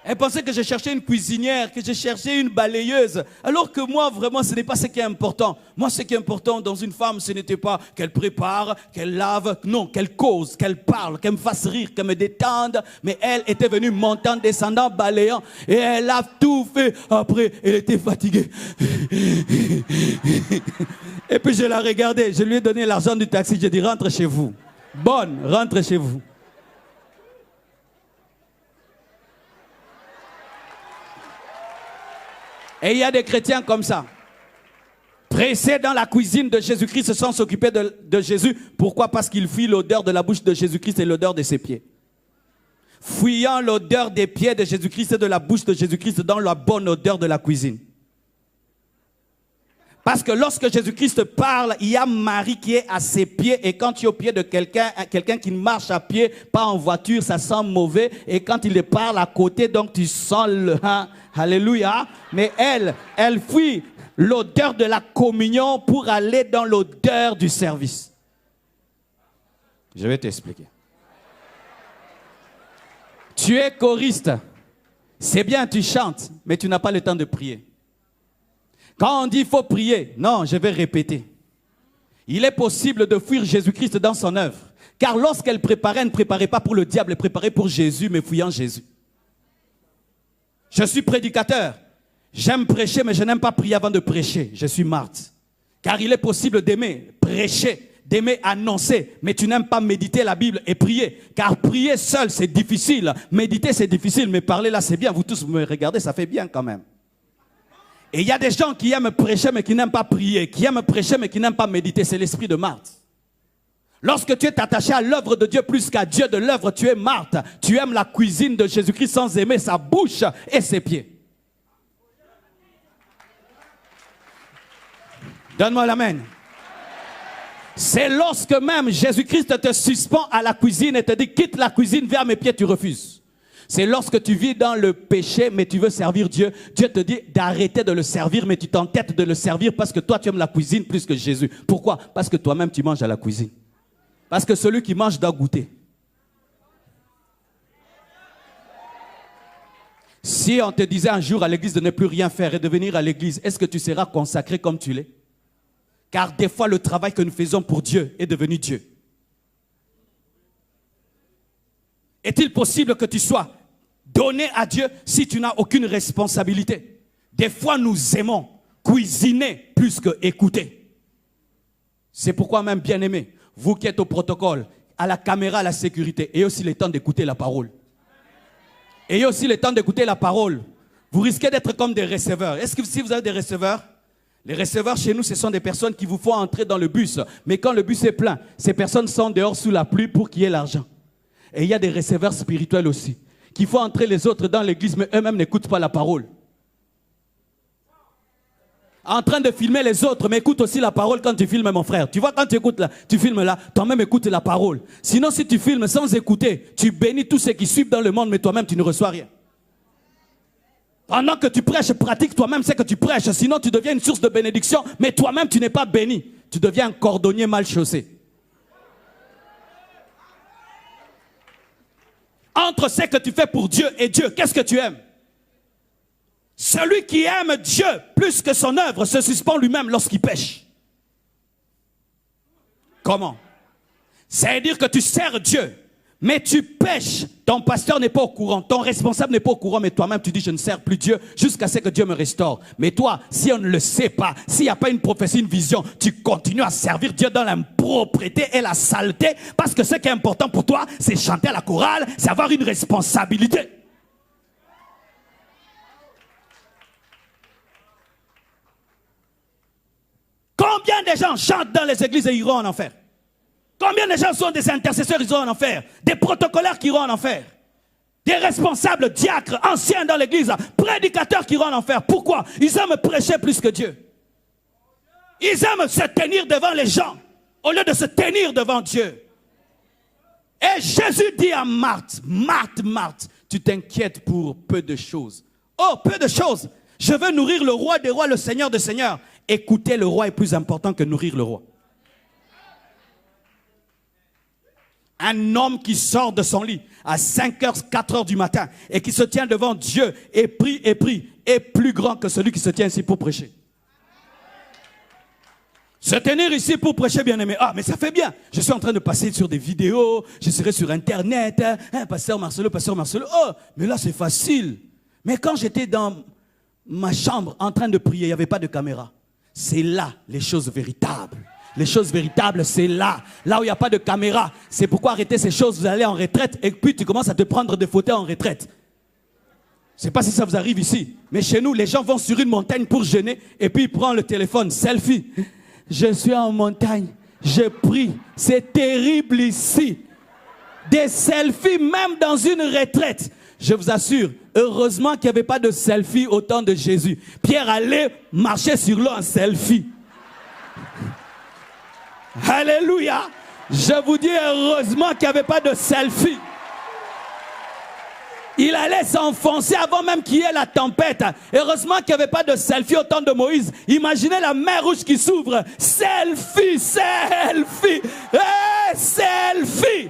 Elle pensait que je cherchais une cuisinière, que je cherchais une balayeuse. Alors que moi, vraiment, ce n'est pas ce qui est important. Moi, ce qui est important dans une femme, ce n'était pas qu'elle prépare, qu'elle lave. Non, qu'elle cause, qu'elle parle, qu'elle me fasse rire, qu'elle me détende. Mais elle était venue montant, descendant, balayant. Et elle a tout fait. Après, elle était fatiguée. Et puis, je la regardais. Je lui ai donné l'argent du taxi. J'ai dit, rentre chez vous. Bonne, rentre chez vous. Et il y a des chrétiens comme ça, pressés dans la cuisine de Jésus-Christ sans s'occuper de Jésus. Pourquoi? Parce qu'ils fuient l'odeur de la bouche de Jésus-Christ et l'odeur de ses pieds. Fuyant l'odeur des pieds de Jésus-Christ et de la bouche de Jésus-Christ dans la bonne odeur de la cuisine. Parce que lorsque Jésus-Christ parle, il y a Marie qui est à ses pieds. Et quand tu es au pied de quelqu'un qui marche à pied, pas en voiture, ça sent mauvais. Et quand il parle à côté, donc tu sens le... Alléluia. Mais elle fuit l'odeur de la communion pour aller dans l'odeur du service. Je vais t'expliquer. Tu es choriste. C'est bien, tu chantes, mais tu n'as pas le temps de prier. Quand on dit qu'il faut prier, non, je vais répéter. Il est possible de fuir Jésus-Christ dans son œuvre. Car lorsqu'elle préparait, elle ne préparait pas pour le diable, elle préparait pour Jésus, mais fuyant Jésus. Je suis prédicateur. J'aime prêcher, mais je n'aime pas prier avant de prêcher. Je suis Marthe. Car il est possible d'aimer, prêcher, d'aimer annoncer, mais tu n'aimes pas méditer la Bible et prier. Car prier seul, c'est difficile. Méditer, c'est difficile, mais parler là, c'est bien. Vous tous, vous me regardez, ça fait bien quand même. Et il y a des gens qui aiment prêcher, mais qui n'aiment pas prier. Qui aiment prêcher, mais qui n'aiment pas méditer. C'est l'esprit de Marthe. Lorsque tu es attaché à l'œuvre de Dieu plus qu'à Dieu de l'œuvre, tu es Marthe. Tu aimes la cuisine de Jésus-Christ sans aimer sa bouche et ses pieds. Donne-moi l'amen. C'est lorsque même Jésus-Christ te suspend à la cuisine et te dit quitte la cuisine, viens à mes pieds, tu refuses. C'est lorsque tu vis dans le péché mais tu veux servir Dieu. Dieu te dit d'arrêter de le servir mais tu t'entêtes de le servir parce que toi tu aimes la cuisine plus que Jésus. Pourquoi? Parce que toi-même tu manges à la cuisine. Parce que celui qui mange doit goûter. Si on te disait un jour à l'église de ne plus rien faire et de venir à l'église, est-ce que tu seras consacré comme tu l'es? Car des fois le travail que nous faisons pour Dieu est devenu Dieu. Est-il possible que tu sois donné à Dieu si tu n'as aucune responsabilité? Des fois nous aimons cuisiner plus que écouter. C'est pourquoi même bien aimé, vous qui êtes au protocole, à la caméra, à la sécurité, ayez aussi le temps d'écouter la parole. Ayez aussi le temps d'écouter la parole. Vous risquez d'être comme des receveurs. Est-ce que si vous avez des receveurs? Les receveurs chez nous, ce sont des personnes qui vous font entrer dans le bus. Mais quand le bus est plein, ces personnes sont dehors sous la pluie pour qu'il y ait l'argent. Et il y a des receveurs spirituels aussi, qui font entrer les autres dans l'église, mais eux-mêmes n'écoutent pas la parole. En train de filmer les autres, mais écoute aussi la parole quand tu filmes, mon frère. Tu vois, quand tu écoutes là, tu filmes là, toi-même écoute la parole. Sinon, si tu filmes sans écouter, tu bénis tous ceux qui suivent dans le monde, mais toi-même, tu ne reçois rien. Pendant que tu prêches, pratique toi-même ce que tu prêches. Sinon, tu deviens une source de bénédiction, mais toi-même, tu n'es pas béni. Tu deviens un cordonnier mal chaussé. Entre ce que tu fais pour Dieu et Dieu, qu'est-ce que tu aimes? Celui qui aime Dieu plus que son œuvre se suspend lui-même lorsqu'il pêche. Comment? C'est-à-dire que tu sers Dieu, mais tu pêches. Ton pasteur n'est pas au courant, ton responsable n'est pas au courant, mais toi-même tu dis je ne sers plus Dieu jusqu'à ce que Dieu me restaure. Mais toi, si on ne le sait pas, s'il n'y a pas une prophétie, une vision, tu continues à servir Dieu dans l'impropreté et la saleté, parce que ce qui est important pour toi, c'est chanter à la chorale, c'est avoir une responsabilité. Combien de gens chantent dans les églises et iront en enfer? Combien de gens sont des intercesseurs, ils iront en enfer? Des protocolaires qui iront en enfer? Des responsables diacres, anciens dans l'église, prédicateurs qui iront en enfer. Pourquoi? Ils aiment prêcher plus que Dieu. Ils aiment se tenir devant les gens au lieu de se tenir devant Dieu. Et Jésus dit à Marthe, Marthe, Marthe, tu t'inquiètes pour peu de choses. Oh, peu de choses. Je veux nourrir le roi des rois, le seigneur des seigneurs. Écouter le roi est plus important que nourrir le roi. Un homme qui sort de son lit à 5h, 4h du matin et qui se tient devant Dieu et prie est plus grand que celui qui se tient ici pour prêcher. Se tenir ici pour prêcher, bien aimé. Ah, mais ça fait bien. Je suis en train de passer sur des vidéos, je serai sur Internet. Pasteur Marcelo, Pasteur Marcelo. Oh, mais là c'est facile. Mais quand j'étais dans ma chambre en train de prier, il n'y avait pas de caméra. C'est là les choses véritables. Les choses véritables, c'est là. Là où il n'y a pas de caméra. C'est pourquoi arrêter ces choses, vous allez en retraite et puis tu commences à te prendre des fauteuils en retraite. Je ne sais pas si ça vous arrive ici. Mais chez nous, les gens vont sur une montagne pour jeûner et puis ils prennent le téléphone, selfie. Je suis en montagne, je prie. C'est terrible ici. Des selfies même dans une retraite. Je vous assure, heureusement qu'il n'y avait pas de selfie au temps de Jésus. Pierre allait marcher sur l'eau en selfie. Alléluia. Je vous dis heureusement qu'il n'y avait pas de selfie. Il allait s'enfoncer avant même qu'il y ait la tempête. Heureusement qu'il n'y avait pas de selfie au temps de Moïse. Imaginez la mer rouge qui s'ouvre. Selfie, selfie, selfie.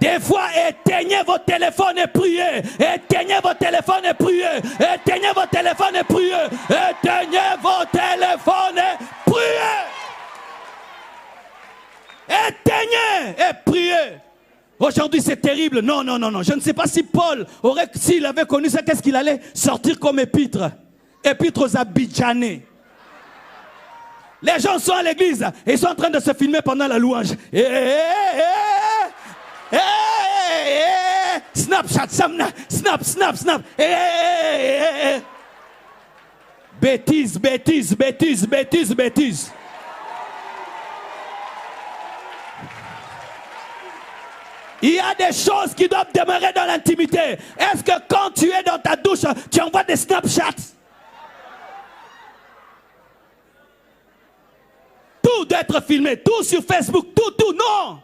Des fois, éteignez vos téléphones et priez. Éteignez vos téléphones et priez. Éteignez vos téléphones et priez. Éteignez vos téléphones et priez. Éteignez et priez. Aujourd'hui, c'est terrible. Non, non, non, non. Je ne sais pas si Paul s'il avait connu ça, qu'est-ce qu'il allait sortir comme épître? Épître aux Abidjanais. Les gens sont à l'église et ils sont en train de se filmer pendant la louange. Snapchat, snap. Bêtise. Il y a des choses qui doivent demeurer dans l'intimité. Est-ce que quand tu es dans ta douche, tu envoies des Snapchats? Tout doit être filmé, tout sur Facebook, tout, non.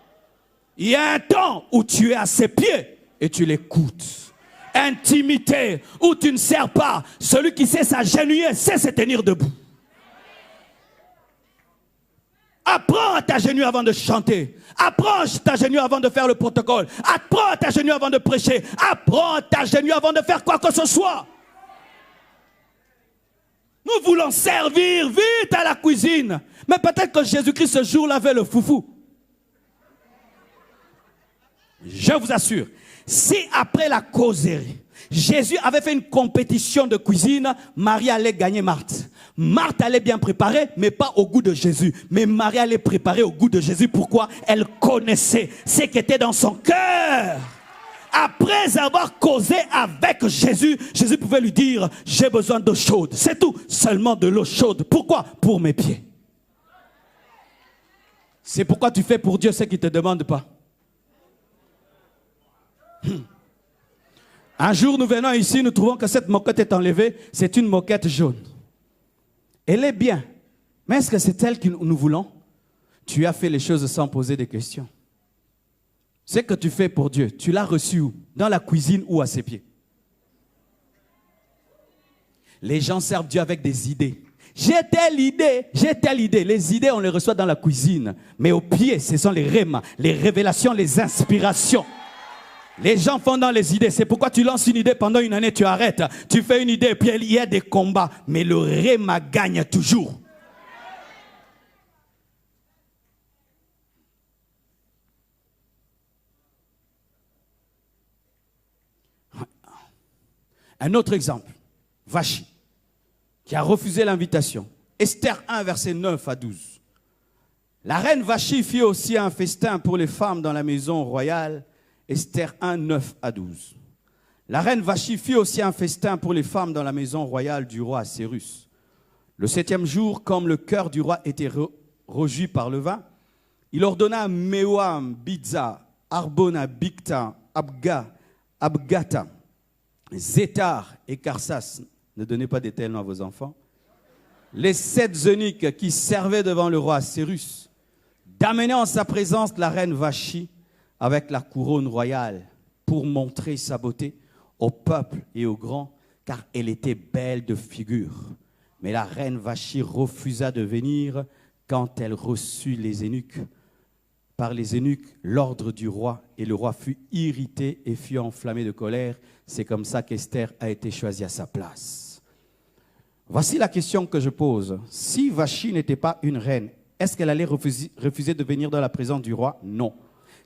Il y a un temps où tu es à ses pieds et tu l'écoutes. Intimité, où tu ne sers pas. Celui qui sait s'agenouiller, sait se tenir debout. Apprends à t'agenouiller avant de chanter. Apprends à t'agenouiller avant de faire le protocole. Apprends à t'agenouiller avant de prêcher. Apprends à t'agenouiller avant de faire quoi que ce soit. Nous voulons servir vite à la cuisine. Mais peut-être que Jésus-Christ ce jour-là avait le foufou. Je vous assure, si après la causerie, Jésus avait fait une compétition de cuisine, Marie allait gagner Marthe. Marthe allait bien préparer, mais pas au goût de Jésus. Mais Marie allait préparer au goût de Jésus. Pourquoi? Elle connaissait ce qui était dans son cœur. Après avoir causé avec Jésus, Jésus pouvait lui dire, j'ai besoin d'eau chaude. C'est tout, seulement de l'eau chaude. Pourquoi? Pour mes pieds. C'est pourquoi tu fais pour Dieu ce qu'il ne te demande pas. Un jour, nous venons ici, nous trouvons que cette moquette est enlevée. C'est une moquette jaune. Elle est bien. Mais est-ce que c'est elle que nous voulons? Tu as fait les choses sans poser de questions. Ce que tu fais pour Dieu, tu l'as reçu où? Dans la cuisine ou à ses pieds? Les gens servent Dieu avec des idées. J'ai telle idée. Les idées, on les reçoit dans la cuisine. Mais au pied, ce sont les rhémas, les révélations, les inspirations. Les gens font dans les idées. C'est pourquoi tu lances une idée pendant une année, tu arrêtes. Tu fais une idée et puis il y a des combats. Mais le rhéma gagne toujours. Un autre exemple. Vachi, qui a refusé l'invitation. Esther 1, versets 9 à 12. La reine Vachi fit aussi un festin pour les femmes dans la maison royale. Esther 1, 9 à 12. La reine Vachi fit aussi un festin pour les femmes dans la maison royale du roi Assérus. Le 7e jour, comme le cœur du roi était rejoui par le vin, il ordonna à Méoam, Bizza, Arbona, Bicta, Abgata, Zétar et Karsas, ne donnez pas des tels noms à vos enfants, les 7 eunuques qui servaient devant le roi Assérus, d'amener en sa présence la reine Vachi avec la couronne royale pour montrer sa beauté au peuple et aux grands, car elle était belle de figure. Mais la reine Vachi refusa de venir quand elle reçut les eunuques. Par les eunuques, l'ordre du roi, et le roi fut irrité et fut enflammé de colère. C'est comme ça qu'Esther a été choisie à sa place. Voici la question que je pose. Si Vachi n'était pas une reine, est-ce qu'elle allait refuser de venir dans la présence du roi? Non.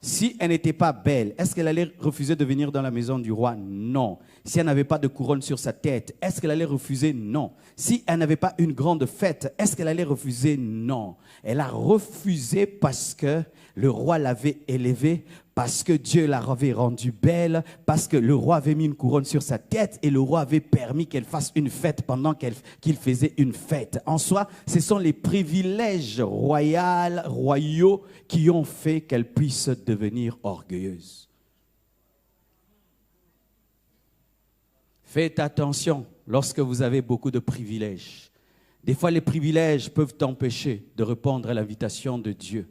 Si elle n'était pas belle, est-ce qu'elle allait refuser de venir dans la maison du roi? Non. Si elle n'avait pas de couronne sur sa tête, est-ce qu'elle allait refuser? Non. Si elle n'avait pas une grande fête, est-ce qu'elle allait refuser? Non. Elle a refusé parce que le roi l'avait élevée, parce que Dieu l'avait rendue belle, parce que le roi avait mis une couronne sur sa tête et le roi avait permis qu'elle fasse une fête pendant qu'il faisait une fête. En soi, ce sont les privilèges royaux qui ont fait qu'elle puisse devenir orgueilleuse. Faites attention lorsque vous avez beaucoup de privilèges. Des fois, les privilèges peuvent t'empêcher de répondre à l'invitation de Dieu.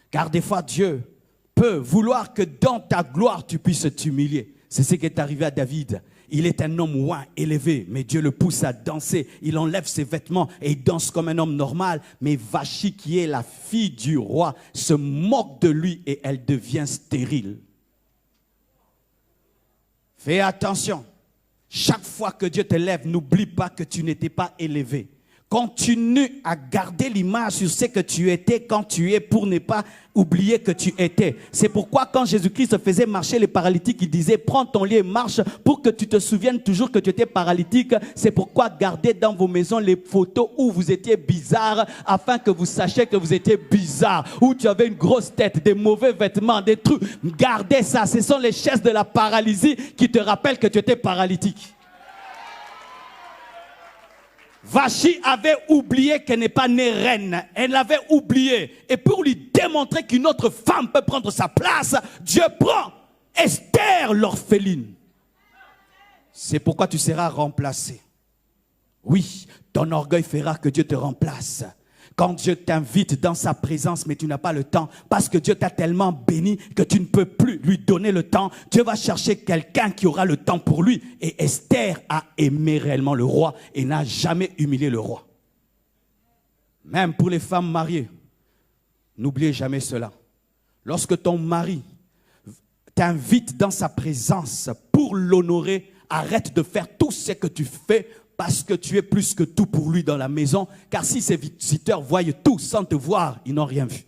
Car des fois, Dieu peut vouloir que dans ta gloire, tu puisses t'humilier. C'est ce qui est arrivé à David. Il est un homme oint, élevé, mais Dieu le pousse à danser. Il enlève ses vêtements et il danse comme un homme normal. Mais Vachi, qui est la fille du roi, se moque de lui et elle devient stérile. Fais attention. Chaque fois que Dieu te lève, n'oublie pas que tu n'étais pas élevé. continue à garder l'image sur ce que tu étais quand tu es pour ne pas oublier que tu étais. C'est pourquoi quand Jésus-Christ faisait marcher les paralytiques, il disait prends ton lit et marche pour que tu te souviennes toujours que tu étais paralytique. C'est pourquoi gardez dans vos maisons les photos où vous étiez bizarre afin que vous sachiez que vous étiez bizarre, où tu avais une grosse tête, des mauvais vêtements, des trucs. Gardez ça. Ce sont les chaises de la paralysie qui te rappellent que tu étais paralytique. Vashti avait oublié qu'elle n'est pas née reine. Elle l'avait oublié. Et pour lui démontrer qu'une autre femme peut prendre sa place, Dieu prend Esther, l'orpheline. C'est pourquoi tu seras remplacé. Oui, ton orgueil fera que Dieu te remplace. Quand Dieu t'invite dans sa présence, mais tu n'as pas le temps, parce que Dieu t'a tellement béni que tu ne peux plus lui donner le temps, Dieu va chercher quelqu'un qui aura le temps pour lui. Et Esther a aimé réellement le roi et n'a jamais humilié le roi. Même pour les femmes mariées, n'oubliez jamais cela. Lorsque ton mari t'invite dans sa présence pour l'honorer, arrête de faire tout ce que tu fais parce que tu es plus que tout pour lui dans la maison, car si ses visiteurs voient tout sans te voir, ils n'ont rien vu.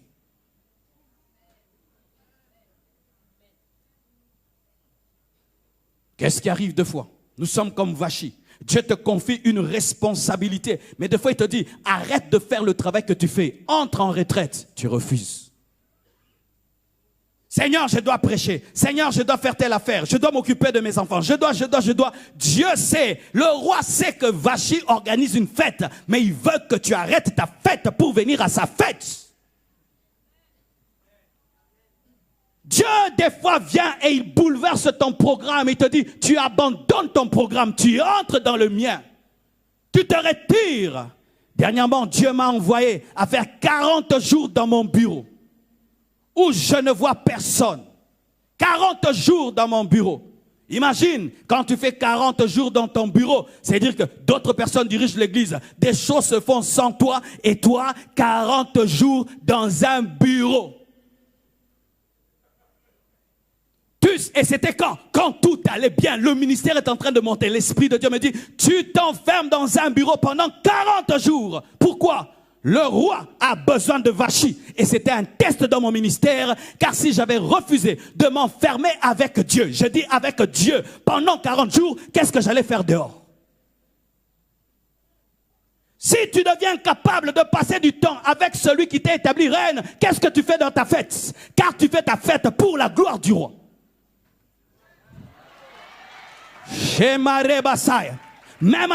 Qu'est-ce qui arrive deux fois? Nous sommes comme Vashti. Dieu te confie une responsabilité, mais des fois il te dit, arrête de faire le travail que tu fais, entre en retraite, tu refuses. Seigneur, je dois prêcher. Seigneur, je dois faire telle affaire. Je dois m'occuper de mes enfants. Je dois. Dieu sait, le roi sait que Vashti organise une fête, mais il veut que tu arrêtes ta fête pour venir à sa fête. Dieu, des fois, vient et il bouleverse ton programme. Il te dit, tu abandonnes ton programme, tu entres dans le mien. Tu te retires. Dernièrement, Dieu m'a envoyé à faire 40 jours dans mon bureau, où je ne vois personne. 40 jours dans mon bureau. Imagine, quand tu fais 40 jours dans ton bureau, c'est-à-dire que d'autres personnes dirigent l'église. Des choses se font sans toi, et toi, 40 jours dans un bureau. Et c'était quand? Quand tout allait bien, le ministère est en train de monter. L'Esprit de Dieu me dit, tu t'enfermes dans un bureau pendant 40 jours. Pourquoi? Le roi a besoin de Vashti. Et c'était un test dans mon ministère, car si j'avais refusé de m'enfermer avec Dieu, je dis avec Dieu, pendant 40 jours, qu'est-ce que j'allais faire dehors? Si tu deviens capable de passer du temps avec celui qui t'a établi reine, qu'est-ce que tu fais dans ta fête? Car tu fais ta fête pour la gloire du roi. Même à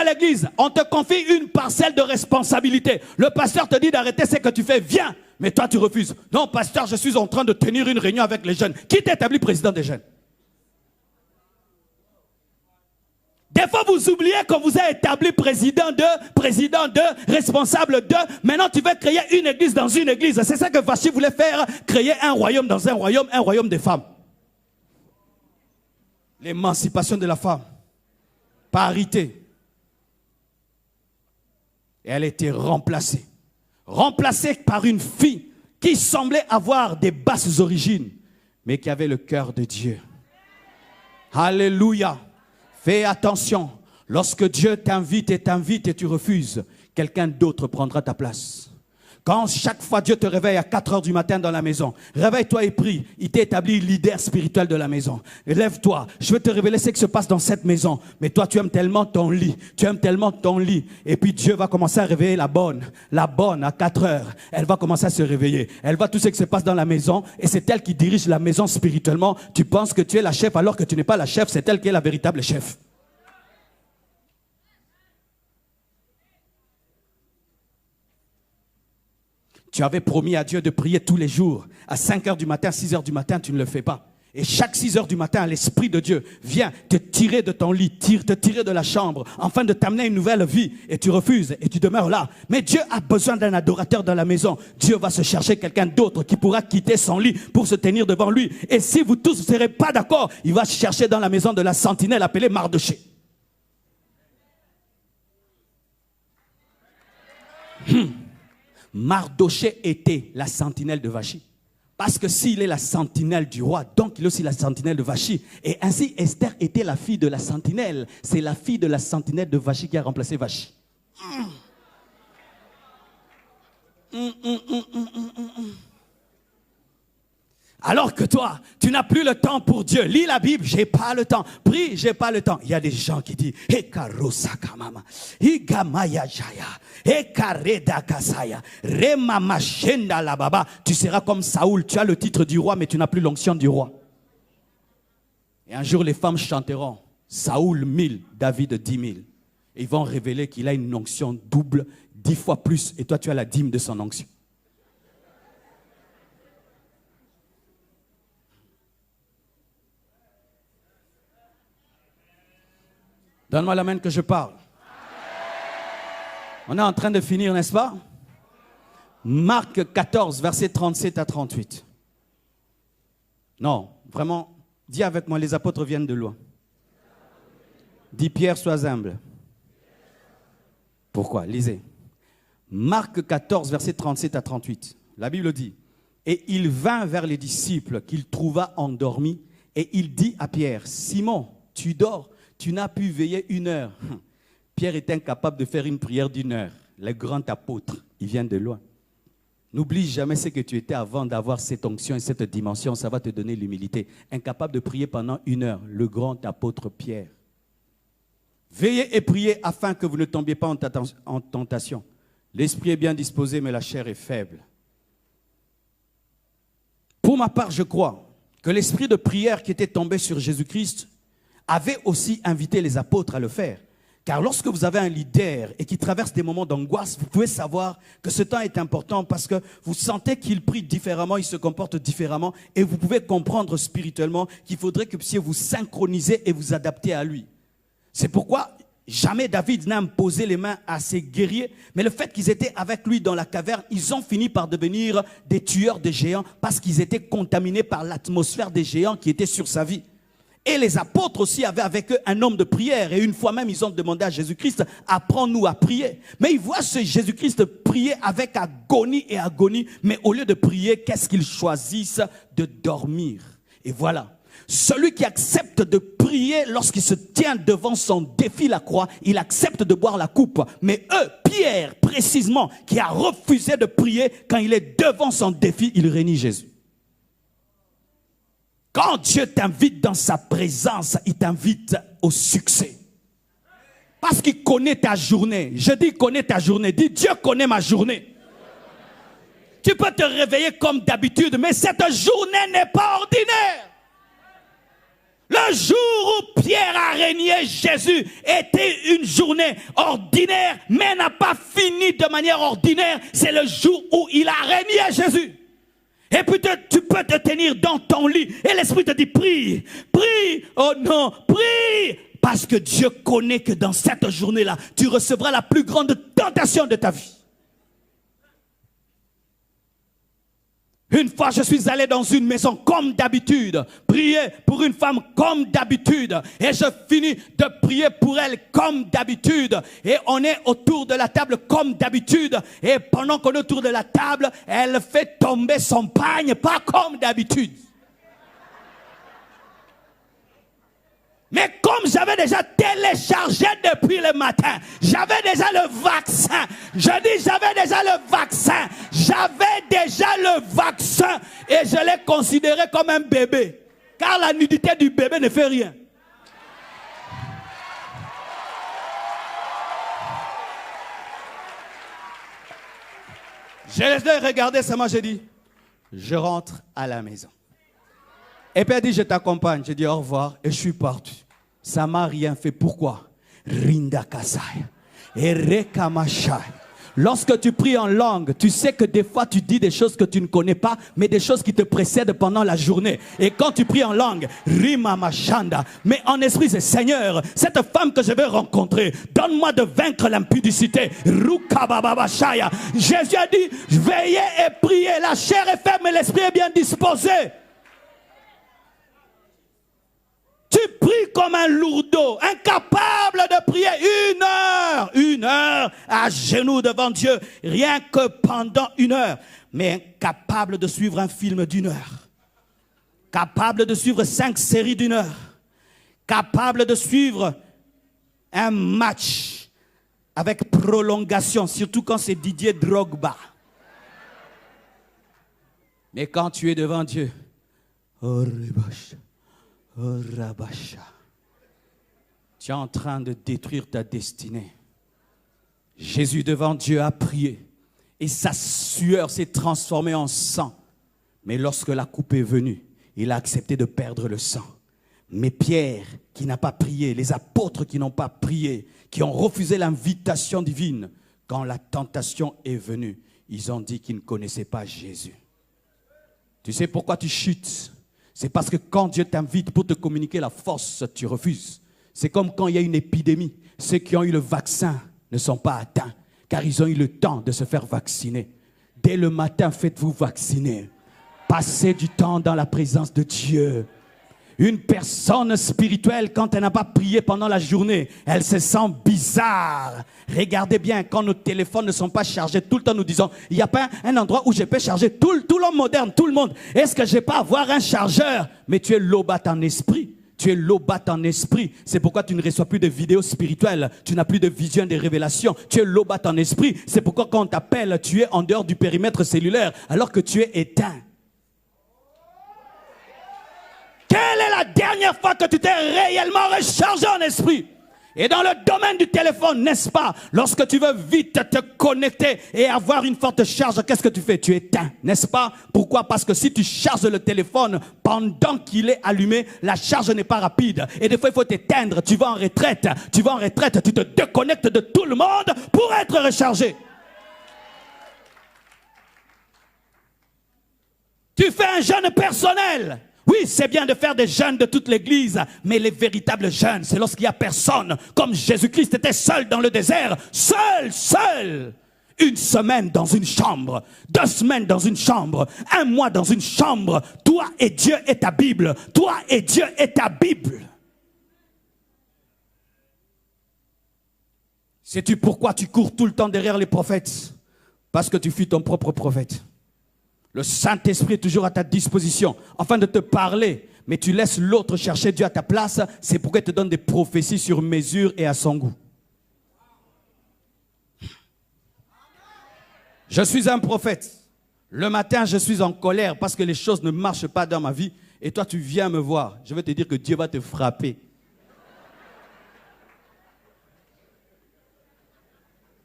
l'église, on te confie une parcelle de responsabilité. Le pasteur te dit d'arrêter ce que tu fais, viens. Mais toi tu refuses. Non pasteur, je suis en train de tenir une réunion avec les jeunes. Qui t'a établi président des jeunes? Des fois vous oubliez qu'on vous a établi président de, responsable de. Maintenant tu veux créer une église dans une église. C'est ça que Vashti voulait faire, créer un royaume dans un royaume des femmes. L'émancipation de la femme. Parité. Et elle était remplacée. Remplacée par une fille qui semblait avoir des basses origines, mais qui avait le cœur de Dieu. Alléluia. Fais attention. Lorsque Dieu t'invite et tu refuses, quelqu'un d'autre prendra ta place. Quand chaque fois Dieu te réveille à 4 heures du matin dans la maison, réveille-toi et prie. Il t'a établi leader spirituel de la maison. Lève-toi, je vais te révéler ce qui se passe dans cette maison. Mais toi tu aimes tellement ton lit, Et puis Dieu va commencer à réveiller la bonne à 4 heures. Elle va commencer à se réveiller. Elle voit tout ce qui se passe dans la maison et c'est elle qui dirige la maison spirituellement. Tu penses que tu es la chef alors que tu n'es pas la chef, c'est elle qui est la véritable chef. Tu avais promis à Dieu de prier tous les jours. À 5 heures du matin, 6 heures du matin, tu ne le fais pas. Et chaque 6 heures du matin, l'Esprit de Dieu vient te tirer de ton lit, te tirer de la chambre, afin de t'amener une nouvelle vie. Et tu refuses et tu demeures là. Mais Dieu a besoin d'un adorateur dans la maison. Dieu va se chercher quelqu'un d'autre qui pourra quitter son lit pour se tenir devant lui. Et si vous tous ne serez pas d'accord, il va chercher dans la maison de la sentinelle appelée Mardoché. Mardoché était la sentinelle de Vashti. Parce que s'il est la sentinelle du roi, donc il est aussi la sentinelle de Vashti. Et ainsi, Esther était la fille de la sentinelle. C'est la fille de la sentinelle de Vashti qui a remplacé Vashti. Alors que toi, tu n'as plus le temps pour Dieu. Lis la Bible, j'ai pas le temps. Prie, j'ai pas le temps. Il y a des gens qui disent, tu seras comme Saoul, tu as le titre du roi, mais tu n'as plus l'onction du roi. Et un jour, les femmes chanteront, Saoul 1000, David 10 000. Et ils vont révéler qu'il a une onction double, 10 fois plus, et toi tu as la dîme de son onction. Donne-moi la main que je parle. On est en train de finir, n'est-ce pas? Marc 14, versets 37 à 38. Non, vraiment, dis avec moi, les apôtres viennent de loin. Dis Pierre, sois humble. Pourquoi? Lisez. Marc 14, versets 37 à 38. La Bible dit, « Et il vint vers les disciples qu'il trouva endormis, et il dit à Pierre, « Simon, tu dors, tu n'as pu veiller 1 heure. » Pierre est incapable de faire une prière d'1 heure. Le grand apôtre, il vient de loin. N'oublie jamais ce que tu étais avant d'avoir cette onction et cette dimension, ça va te donner l'humilité. Incapable de prier pendant 1 heure, le grand apôtre Pierre. Veillez et priez afin que vous ne tombiez pas en tentation. L'esprit est bien disposé, mais la chair est faible. Pour ma part, je crois que l'esprit de prière qui était tombé sur Jésus-Christ avait aussi invité les apôtres à le faire. Car lorsque vous avez un leader et qui traverse des moments d'angoisse, vous pouvez savoir que ce temps est important parce que vous sentez qu'il prie différemment, il se comporte différemment et vous pouvez comprendre spirituellement qu'il faudrait que vous puissiez vous synchroniser et vous adapter à lui. C'est pourquoi jamais David n'a imposé les mains à ses guerriers, mais le fait qu'ils étaient avec lui dans la caverne, ils ont fini par devenir des tueurs de géants parce qu'ils étaient contaminés par l'atmosphère des géants qui était sur sa vie. Et les apôtres aussi avaient avec eux un homme de prière. Et une fois même, ils ont demandé à Jésus-Christ, apprends-nous à prier. Mais ils voient ce Jésus-Christ prier avec agonie et agonie. Mais au lieu de prier, qu'est-ce qu'ils choisissent? De dormir. Et voilà. Celui qui accepte de prier lorsqu'il se tient devant son défi, la croix, il accepte de boire la coupe. Mais eux, Pierre, précisément, qui a refusé de prier, quand il est devant son défi, il renie Jésus. Quand Dieu t'invite dans sa présence, il t'invite au succès. Parce qu'il connaît ta journée. Je dis connaît ta journée. Dis Dieu connaît ma journée. Tu peux te réveiller comme d'habitude, mais cette journée n'est pas ordinaire. Le jour où Pierre a régné Jésus était une journée ordinaire, mais n'a pas fini de manière ordinaire. C'est le jour où il a régné Jésus. Et puis tu peux te tenir dans ton lit et l'esprit te dit prie, prie, oh non, prie. Parce que Dieu connaît que dans cette journée-là, tu recevras la plus grande tentation de ta vie. Une fois, je suis allé dans une maison comme d'habitude, prier pour une femme comme d'habitude. Et je finis de prier pour elle comme d'habitude. Et on est autour de la table comme d'habitude. Et pendant qu'on est autour de la table, elle fait tomber son pagne, pas comme d'habitude. Mais comme j'avais déjà téléchargé depuis le matin, j'avais déjà le vaccin. Je dis j'avais déjà le vaccin. J'avais déjà le vaccin et je l'ai considéré comme un bébé. Car la nudité du bébé ne fait rien. Je les ai regardés seulement, j'ai dit, je rentre à la maison. Et puis elle dit, je t'accompagne. Je dis au revoir et je suis parti. Ça m'a rien fait. Pourquoi? Rinda Kasai. Et Rekamashai. Lorsque tu pries en langue, tu sais que des fois tu dis des choses que tu ne connais pas, mais des choses qui te précèdent pendant la journée. Et quand tu pries en langue, Rima Mashanda, mais en esprit c'est Seigneur, cette femme que je vais rencontrer, donne-moi de vaincre l'impudicité. Rukabababashaya. Jésus a dit, veillez et priez, la chair est faible, mais l'esprit est bien disposé. Tu pries comme un lourdeau, incapable de prier 1 heure à genoux devant Dieu, rien que pendant 1 heure, mais incapable de suivre un film d'1 heure, capable de suivre 5 séries d'1 heure, capable de suivre un match avec prolongation, surtout quand c'est Didier Drogba. Mais quand tu es devant Dieu, oh, rabasha, tu es en train de détruire ta destinée. Jésus devant Dieu a prié et sa sueur s'est transformée en sang. Mais lorsque la coupe est venue, il a accepté de perdre le sang. Mais Pierre, qui n'a pas prié, les apôtres qui n'ont pas prié, qui ont refusé l'invitation divine, quand la tentation est venue, ils ont dit qu'ils ne connaissaient pas Jésus. Tu sais pourquoi tu chutes? C'est parce que quand Dieu t'invite pour te communiquer la force, tu refuses. C'est comme quand il y a une épidémie. Ceux qui ont eu le vaccin ne sont pas atteints, car ils ont eu le temps de se faire vacciner. Dès le matin, faites-vous vacciner. Passez du temps dans la présence de Dieu. Une personne spirituelle, quand elle n'a pas prié pendant la journée, elle se sent bizarre. Regardez bien, quand nos téléphones ne sont pas chargés, tout le temps nous disons, il n'y a pas un endroit où je peux charger tout l'homme moderne, tout le monde. Est-ce que je peux avoir un chargeur? Mais tu es lobate en esprit. Tu es lobate en esprit. C'est pourquoi tu ne reçois plus de vidéos spirituelles. Tu n'as plus de vision, de révélations. Tu es lobate en esprit. C'est pourquoi quand on t'appelle, tu es en dehors du périmètre cellulaire alors que tu es éteint. Quelle est la dernière fois que tu t'es réellement rechargé en esprit? Et dans le domaine du téléphone, n'est-ce pas? Lorsque tu veux vite te connecter et avoir une forte charge, qu'est-ce que tu fais? Tu éteins, n'est-ce pas? Pourquoi? Parce que si tu charges le téléphone pendant qu'il est allumé, la charge n'est pas rapide. Et des fois, il faut t'éteindre. Tu vas en retraite. Tu vas en retraite. Tu te déconnectes de tout le monde pour être rechargé. Tu fais un jeûne personnel. Oui, c'est bien de faire des jeûnes de toute l'église, mais les véritables jeûnes, c'est lorsqu'il n'y a personne, comme Jésus-Christ était seul dans le désert, seul. Une semaine dans une chambre, 2 semaines dans une chambre, 1 mois dans une chambre. Toi et Dieu et ta Bible. Toi et Dieu et ta Bible. Sais-tu pourquoi tu cours tout le temps derrière les prophètes? Parce que tu fuis ton propre prophète. Le Saint-Esprit est toujours à ta disposition, afin de te parler. Mais tu laisses l'autre chercher Dieu à ta place. C'est pourquoi il te donne des prophéties sur mesure et à son goût. Je suis un prophète. Le matin, je suis en colère parce que les choses ne marchent pas dans ma vie. Et toi, tu viens me voir. Je vais te dire que Dieu va te frapper.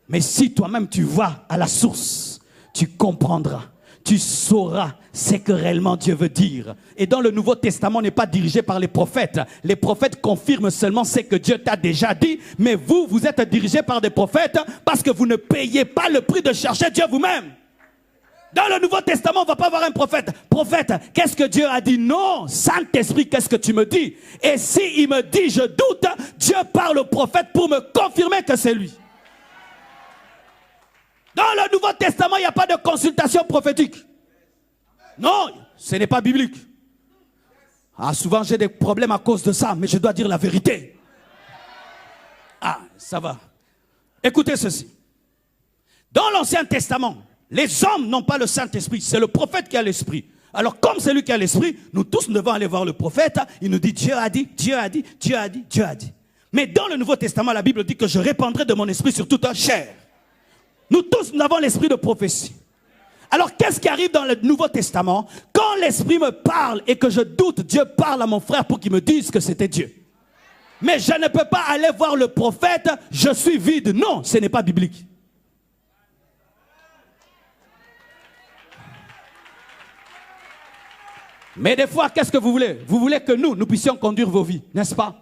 Mais si toi-même tu vas à la source, tu comprendras. Tu sauras ce que réellement Dieu veut dire. Et dans le Nouveau Testament, on n'est pas dirigé par les prophètes. Les prophètes confirment seulement ce que Dieu t'a déjà dit. Mais vous, vous êtes dirigé par des prophètes parce que vous ne payez pas le prix de chercher Dieu vous-même. Dans le Nouveau Testament, on ne va pas voir un prophète. Prophète, qu'est-ce que Dieu a dit? Non, Saint-Esprit, qu'est-ce que tu me dis? Et s'il me dit, je doute, Dieu parle au prophète pour me confirmer que c'est lui. Dans le Nouveau Testament, il n'y a pas de consultation prophétique. Non, ce n'est pas biblique. Ah, souvent j'ai des problèmes à cause de ça, mais je dois dire la vérité. Ah, ça va. Écoutez ceci. Dans l'Ancien Testament, les hommes n'ont pas le Saint-Esprit, c'est le prophète qui a l'Esprit. Alors comme c'est lui qui a l'Esprit, nous tous devons aller voir le prophète. Il nous dit, Dieu a dit, Dieu a dit, Dieu a dit, Dieu a dit. Mais dans le Nouveau Testament, la Bible dit que je répandrai de mon esprit sur toute chair. Nous tous, nous avons l'esprit de prophétie. Alors, qu'est-ce qui arrive dans le Nouveau Testament? Quand l'esprit me parle et que je doute, Dieu parle à mon frère pour qu'il me dise que c'était Dieu. Mais je ne peux pas aller voir le prophète, je suis vide. Non, ce n'est pas biblique. Mais des fois, qu'est-ce que vous voulez? Vous voulez que nous puissions conduire vos vies, n'est-ce pas?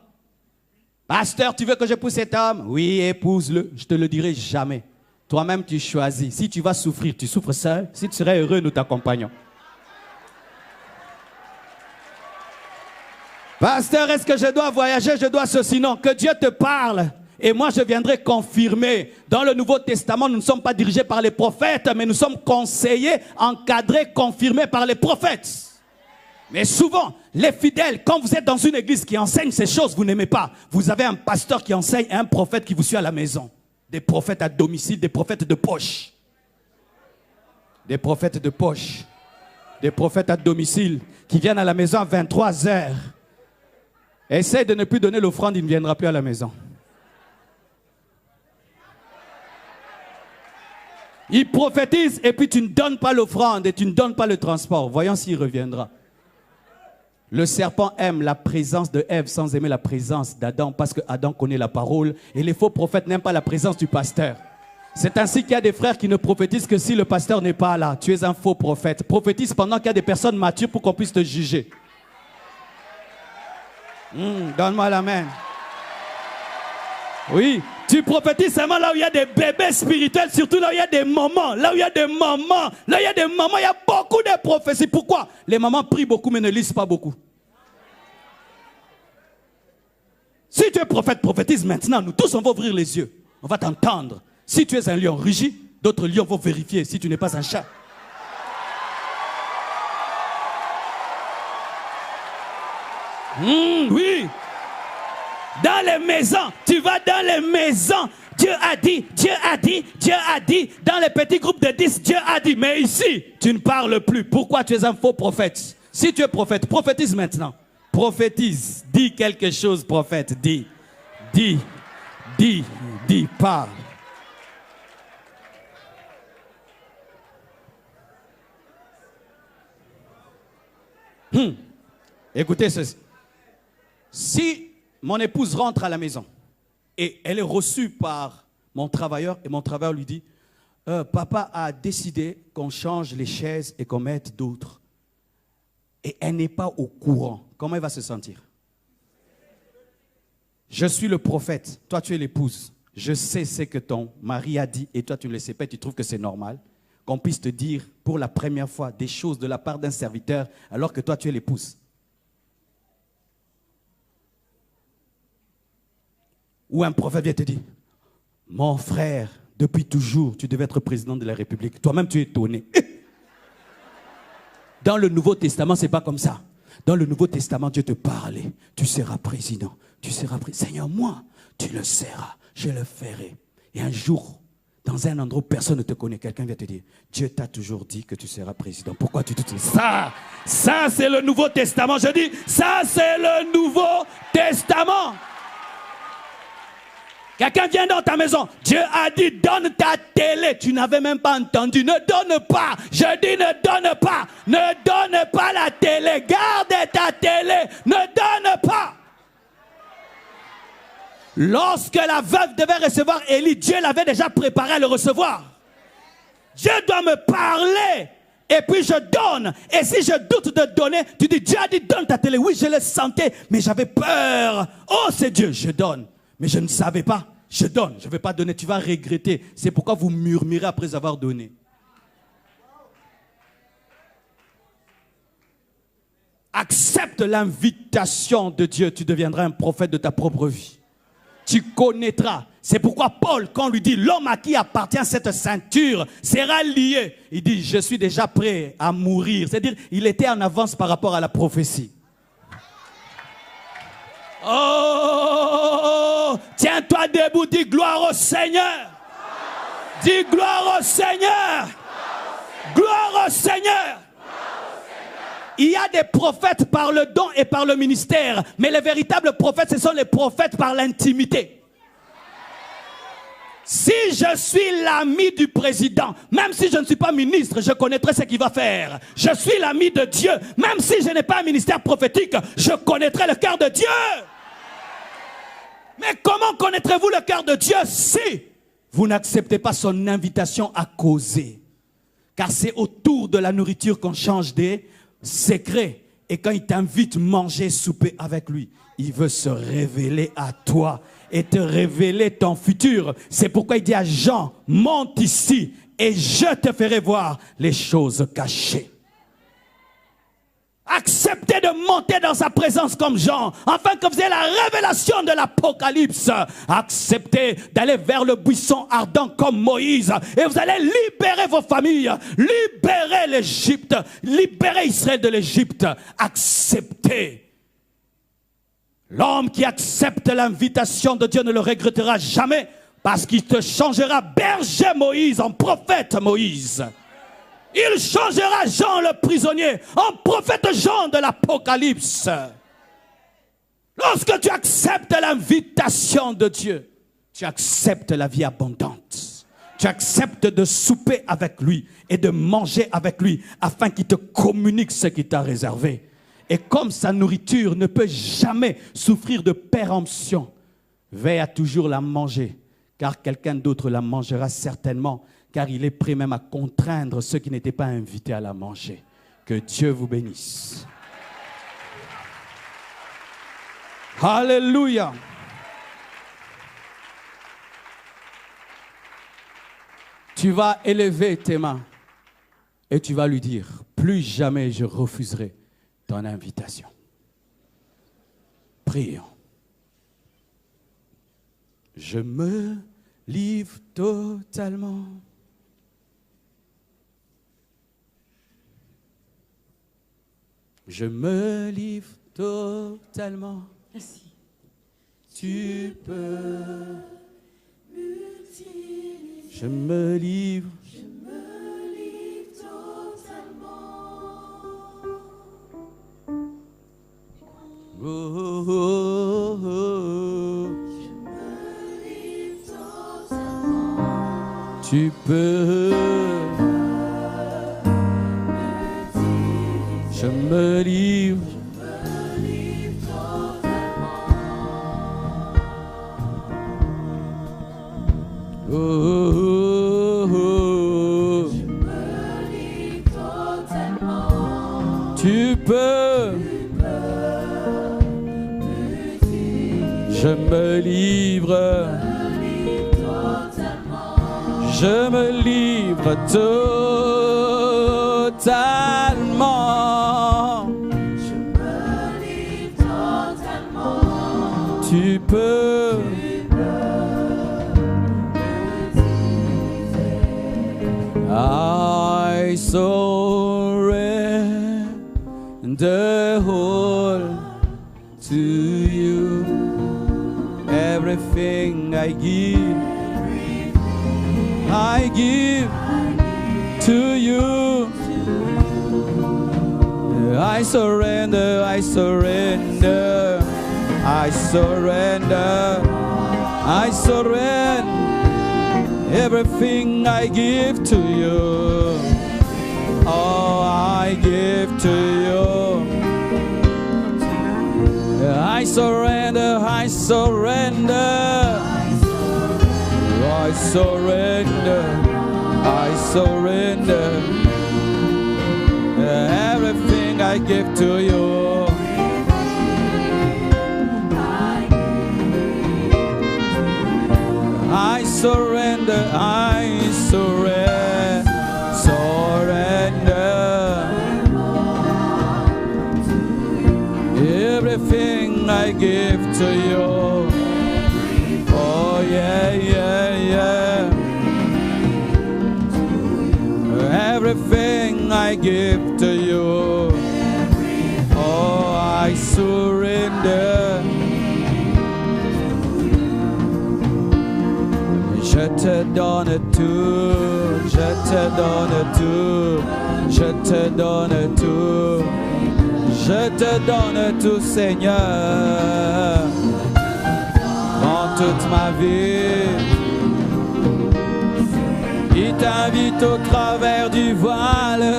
Pasteur, tu veux que j'épouse cet homme? Oui, épouse-le. Je ne te le dirai jamais. Toi-même, tu choisis. Si tu vas souffrir, tu souffres seul. Si tu serais heureux, nous t'accompagnons. Pasteur, est-ce que je dois voyager? Je dois ceci. Non, que Dieu te parle. Et moi, je viendrai confirmer. Dans le Nouveau Testament, nous ne sommes pas dirigés par les prophètes, mais nous sommes conseillés, encadrés, confirmés par les prophètes. Mais souvent, les fidèles, quand vous êtes dans une église qui enseigne ces choses, vous n'aimez pas. Vous avez un pasteur qui enseigne et un prophète qui vous suit à la maison. Des prophètes à domicile, des prophètes de poche. Des prophètes de poche. Des prophètes à domicile qui viennent à la maison à 23 heures. Essaye de ne plus donner l'offrande, il ne viendra plus à la maison. Il prophétise et puis tu ne donnes pas l'offrande et tu ne donnes pas le transport. Voyons s'il reviendra. Le serpent aime la présence de Ève sans aimer la présence d'Adam parce que Adam connaît la parole et les faux prophètes n'aiment pas la présence du pasteur. C'est ainsi qu'il y a des frères qui ne prophétisent que si le pasteur n'est pas là. Tu es un faux prophète. Prophétise pendant qu'il y a des personnes matures pour qu'on puisse te juger. Donne-moi l'amen. Oui, tu prophétises seulement là où il y a des bébés spirituels, surtout là où il y a des mamans, là où il y a des mamans, là où il y a des mamans, il y a beaucoup de prophéties. Pourquoi? Les mamans prient beaucoup mais ne lisent pas beaucoup. Si tu es prophète, prophétise maintenant. Nous tous, on va ouvrir les yeux. On va t'entendre. Si tu es un lion rugit, d'autres lions vont vérifier si tu n'es pas un chat. Oui. Dans les maisons, tu vas dans les maisons. Dieu a dit, Dieu a dit, Dieu a dit. Dans les petits groupes de 10, Dieu a dit. Mais ici, tu ne parles plus. Pourquoi tu es un faux prophète? Si tu es prophète, prophétise maintenant. Prophétise. Dis quelque chose, prophète. Dis. Dis. Dis. Dis. Parle. Écoutez ceci. Si mon épouse rentre à la maison et elle est reçue par mon travailleur et mon travailleur lui dit papa a décidé qu'on change les chaises et qu'on mette d'autres et elle n'est pas au courant, comment elle va se sentir? Je suis le prophète, toi tu es l'épouse, je sais ce que ton mari a dit et toi tu ne le sais pas, tu trouves que c'est normal qu'on puisse te dire pour la première fois des choses de la part d'un serviteur alors que toi tu es l'épouse. Ou un prophète vient te dire, mon frère, depuis toujours, tu devais être président de la République. Toi-même, tu es étonné. Dans le Nouveau Testament, ce n'est pas comme ça. Dans le Nouveau Testament, Dieu te parlait. Tu seras président. Tu seras président. Seigneur, moi, tu le seras. Je le ferai. Et un jour, dans un endroit où personne ne te connaît, quelqu'un vient te dire, Dieu t'a toujours dit que tu seras président. Pourquoi tu te dis ça? Ça, c'est le Nouveau Testament. Je dis, ça, c'est le Nouveau Testament. Quelqu'un vient dans ta maison. Dieu a dit, donne ta télé. Tu n'avais même pas entendu. Ne donne pas. Je dis, ne donne pas. Ne donne pas la télé. Garde ta télé. Ne donne pas. Lorsque la veuve devait recevoir Élie, Dieu l'avait déjà préparé à le recevoir. Dieu doit me parler. Et puis je donne. Et si je doute de donner, tu dis, Dieu a dit, donne ta télé. Oui, je le sentais, mais j'avais peur. Oh, c'est Dieu, je donne. Mais je ne savais pas. Je donne. Je ne vais pas donner. Tu vas regretter. C'est pourquoi vous murmurez après avoir donné. Accepte l'invitation de Dieu. Tu deviendras un prophète de ta propre vie. Tu connaîtras. C'est pourquoi Paul, quand on lui dit l'homme à qui appartient cette ceinture sera lié, il dit je suis déjà prêt à mourir. C'est-à-dire il était en avance par rapport à la prophétie. Oh, tiens-toi debout, dis gloire au Seigneur. Dis gloire au Seigneur. Gloire au Seigneur. Il y a des prophètes par le don et par le ministère, mais les véritables prophètes, ce sont les prophètes par l'intimité. Si je suis l'ami du président, même si je ne suis pas ministre, je connaîtrai ce qu'il va faire. Je suis l'ami de Dieu, même si je n'ai pas un ministère prophétique, je connaîtrai le cœur de Dieu. Mais comment connaîtrez-vous le cœur de Dieu si vous n'acceptez pas son invitation à causer? Car c'est autour de la nourriture qu'on change des secrets. Et quand il t'invite à manger, souper avec lui, il veut se révéler à toi et te révéler ton futur. C'est pourquoi il dit à Jean, monte ici et je te ferai voir les choses cachées. Acceptez de monter dans sa présence comme Jean, afin que vous ayez la révélation de l'Apocalypse. Acceptez d'aller vers le buisson ardent comme Moïse, et vous allez libérer vos familles, libérer l'Égypte, libérer Israël de l'Égypte. Acceptez. L'homme qui accepte l'invitation de Dieu ne le regrettera jamais, parce qu'il te changera berger Moïse en prophète Moïse. Il changera Jean le prisonnier en prophète Jean de l'Apocalypse. Lorsque tu acceptes l'invitation de Dieu, tu acceptes la vie abondante. tu acceptes de souper avec lui et de manger avec lui afin qu'il te communique ce qu'il t'a réservé. Et comme sa nourriture ne peut jamais souffrir de péremption, veille à toujours la manger, car quelqu'un d'autre la mangera certainement, car il est prêt même à contraindre ceux qui n'étaient pas invités à la manger. Que Dieu vous bénisse. Alléluia. Tu vas élever tes mains et tu vas lui dire, plus jamais je refuserai ton invitation. Prions. Je me livre totalement. Je me livre totalement. Merci. Tu peux. Je me livre. Je me livre totalement. Oh, oh, oh, oh. Je me livre totalement. Tu peux. Je me livre. Oh, oh, oh. Je me livre totalement. Tu peux. Je me livre. Je me livre totalement. Je me livre totalement. Tu peux. I surrender all to you. Everything I give to you. I surrender, I surrender, I surrender, I surrender. Everything I give to you. Oh, I give to you. I surrender, I surrender. I surrender, I surrender. Everything I give to you. I surrender, I surrender, surrender. Everything I give to you. Oh yeah, yeah, yeah. Everything I give to you. Oh, I surrender. Je te donne tout, je te donne tout, je te donne tout, je te donne tout, Seigneur. Dans toute ma vie, il t'invite au travers du voile.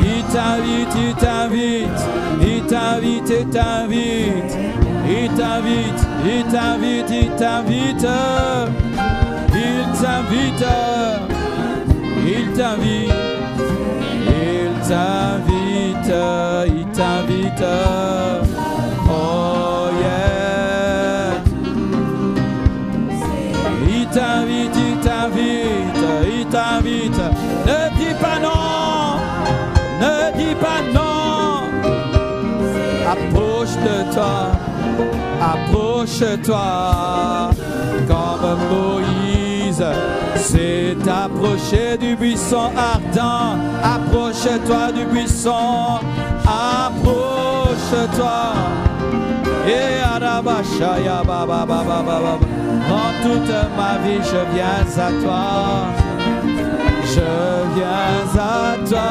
Il t'invite, il t'invite, il t'invite, il t'invite. Il t'invite, il t'invite, il t'invite, il t'invite, il t'invite, il t'invite, il t'invite, oh yeah. Il t'invite, il t'invite, il t'invite. Ne dis pas non, ne dis pas non. Approche de toi. Approche-toi comme Moïse s'est approché du buisson ardent. Approche-toi du buisson, approche-toi. Et Arabashaya Baba Baba Baba. En toute ma vie, je viens à toi. Je viens à toi.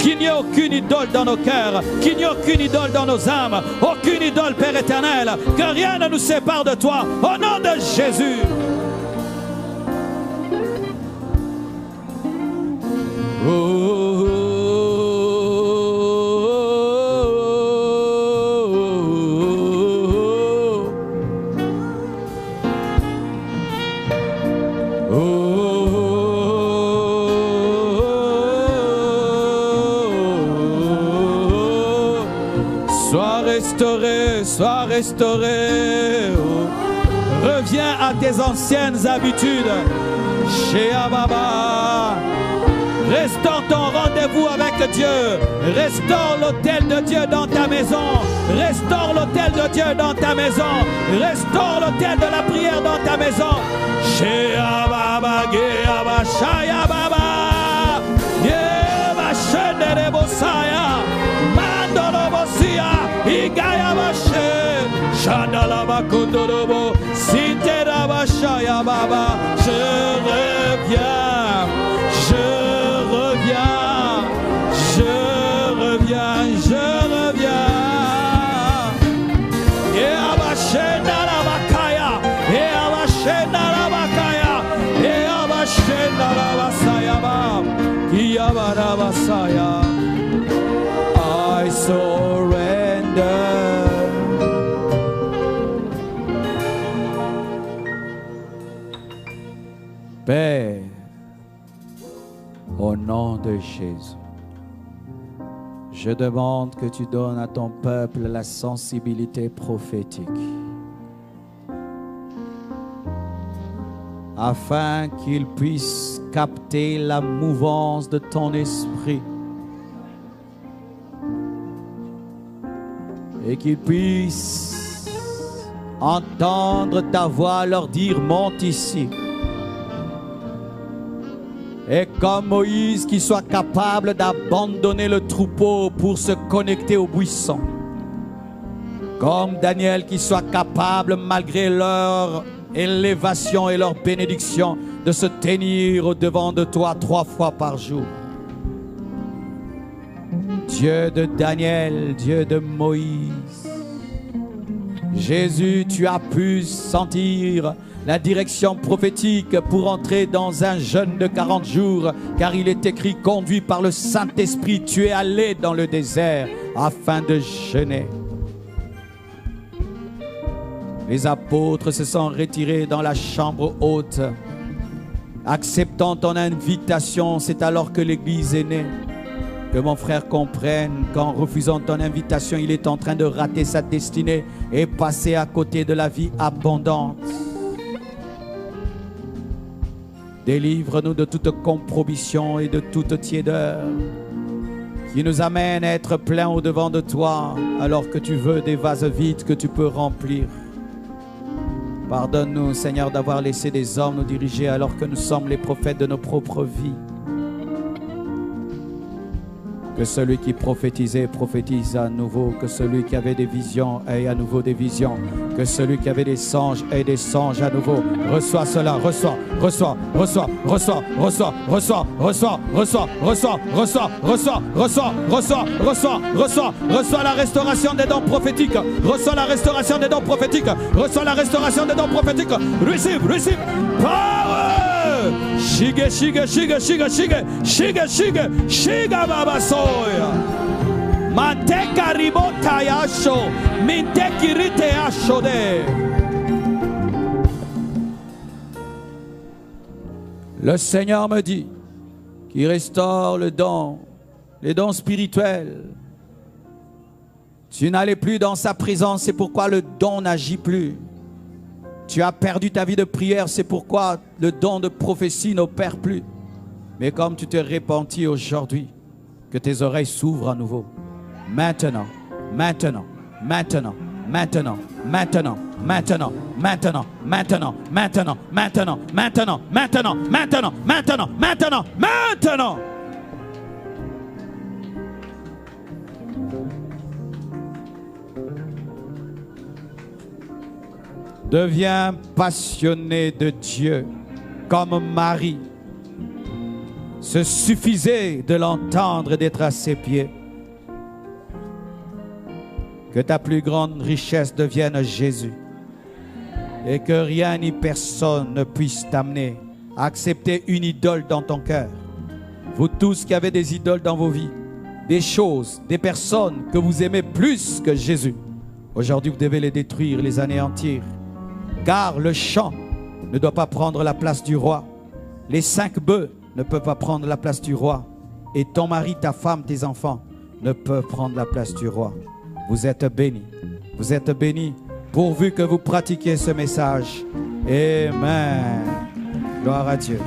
qu'il n'y ait aucune idole dans nos cœurs, qu'il n'y ait aucune idole dans nos âmes, aucune idole, Père éternel, que rien ne nous sépare de toi, au nom de Jésus. Sois restauré. Reviens à tes anciennes habitudes. Chez Ababa. Restaure ton rendez-vous avec Dieu. Restaure l'autel de Dieu dans ta maison. Restaure l'autel de Dieu dans ta maison. Restaure l'autel de la prière dans ta maison. Chez Ababa, Geaba, Shaya Baba. Yeba, Shendere Bosaya. Mandolo Bosia. Igaya Bashe. Shandala Bakundorobo. Sintera Bashaya Baba. Je reviens. Je reviens. Eabashenda la bakaya. Eabashenda la bakaya. Eabashenda la basaya ba. Iyabara basaya. I surrender. Père, au nom de Jésus, je demande que tu donnes à ton peuple la sensibilité prophétique, afin qu'il puisse capter la mouvance de ton esprit et qu'il puisse entendre ta voix leur dire: monte ici. Et comme Moïse, qui soit capable d'abandonner le troupeau pour se connecter au buisson. Comme Daniel, qui soit capable, malgré leur élévation et leur bénédiction, de se tenir au-devant de toi 3 fois par jour. Dieu de Daniel, Dieu de Moïse. Jésus, tu as pu sentir la direction prophétique pour entrer dans un jeûne de 40 jours, car il est écrit: conduit par le Saint-Esprit, tu es allé dans le désert afin de jeûner. Les apôtres se sont retirés dans la chambre haute, acceptant ton invitation. C'est alors que l'Église est née. Que mon frère comprenne qu'en refusant ton invitation, il est en train de rater sa destinée et passer à côté de la vie abondante. Délivre-nous de toute compromission et de toute tiédeur qui nous amène à être plein au-devant de toi alors que tu veux des vases vides que tu peux remplir. Pardonne-nous, Seigneur, d'avoir laissé des hommes nous diriger alors que nous sommes les prophètes de nos propres vies. Que celui qui prophétisait prophétise à nouveau. Que celui qui avait des visions ait à nouveau des visions. Que celui qui avait des songes ait des songes à nouveau. Reçois cela, reçois, reçois, reçois, reçois, reçois, reçois, reçois, reçois, reçois, reçois, reçois, reçois, reçois, reçois, reçois, reçois la restauration des dons prophétiques. Reçois la restauration des dons prophétiques. Reçois la restauration des dons prophétiques. Receive, receive. Power! Shige, shige, shige, shige, shige, shige, shige, shiga baba soya. Manteka ribota yasho, minteki rite yasho de. Le Seigneur me dit qu'il restaure le don, les dons spirituels. Tu n'allais plus dans sa présence, c'est pourquoi le don n'agit plus. Tu as perdu ta vie de prière, c'est pourquoi le don de prophétie n'opère plus. Mais comme tu t'es repenti aujourd'hui, que tes oreilles s'ouvrent à nouveau. Maintenant, maintenant, maintenant, maintenant, maintenant, maintenant, maintenant, maintenant, maintenant, maintenant, maintenant, maintenant, maintenant, maintenant, maintenant, maintenant. Deviens passionné de Dieu comme Marie. se suffisait de l'entendre et d'être à ses pieds. Que ta plus grande richesse devienne Jésus. Et que rien ni personne ne puisse t'amener à accepter une idole dans ton cœur. Vous tous qui avez des idoles dans vos vies, des choses, des personnes que vous aimez plus que Jésus, aujourd'hui vous devez les détruire, les anéantir. Car le champ ne doit pas prendre la place du roi. Les 5 bœufs ne peuvent pas prendre la place du roi. Et ton mari, ta femme, tes enfants ne peuvent prendre la place du roi. Vous êtes bénis. Vous êtes bénis pourvu que vous pratiquiez ce message. Amen. Gloire à Dieu.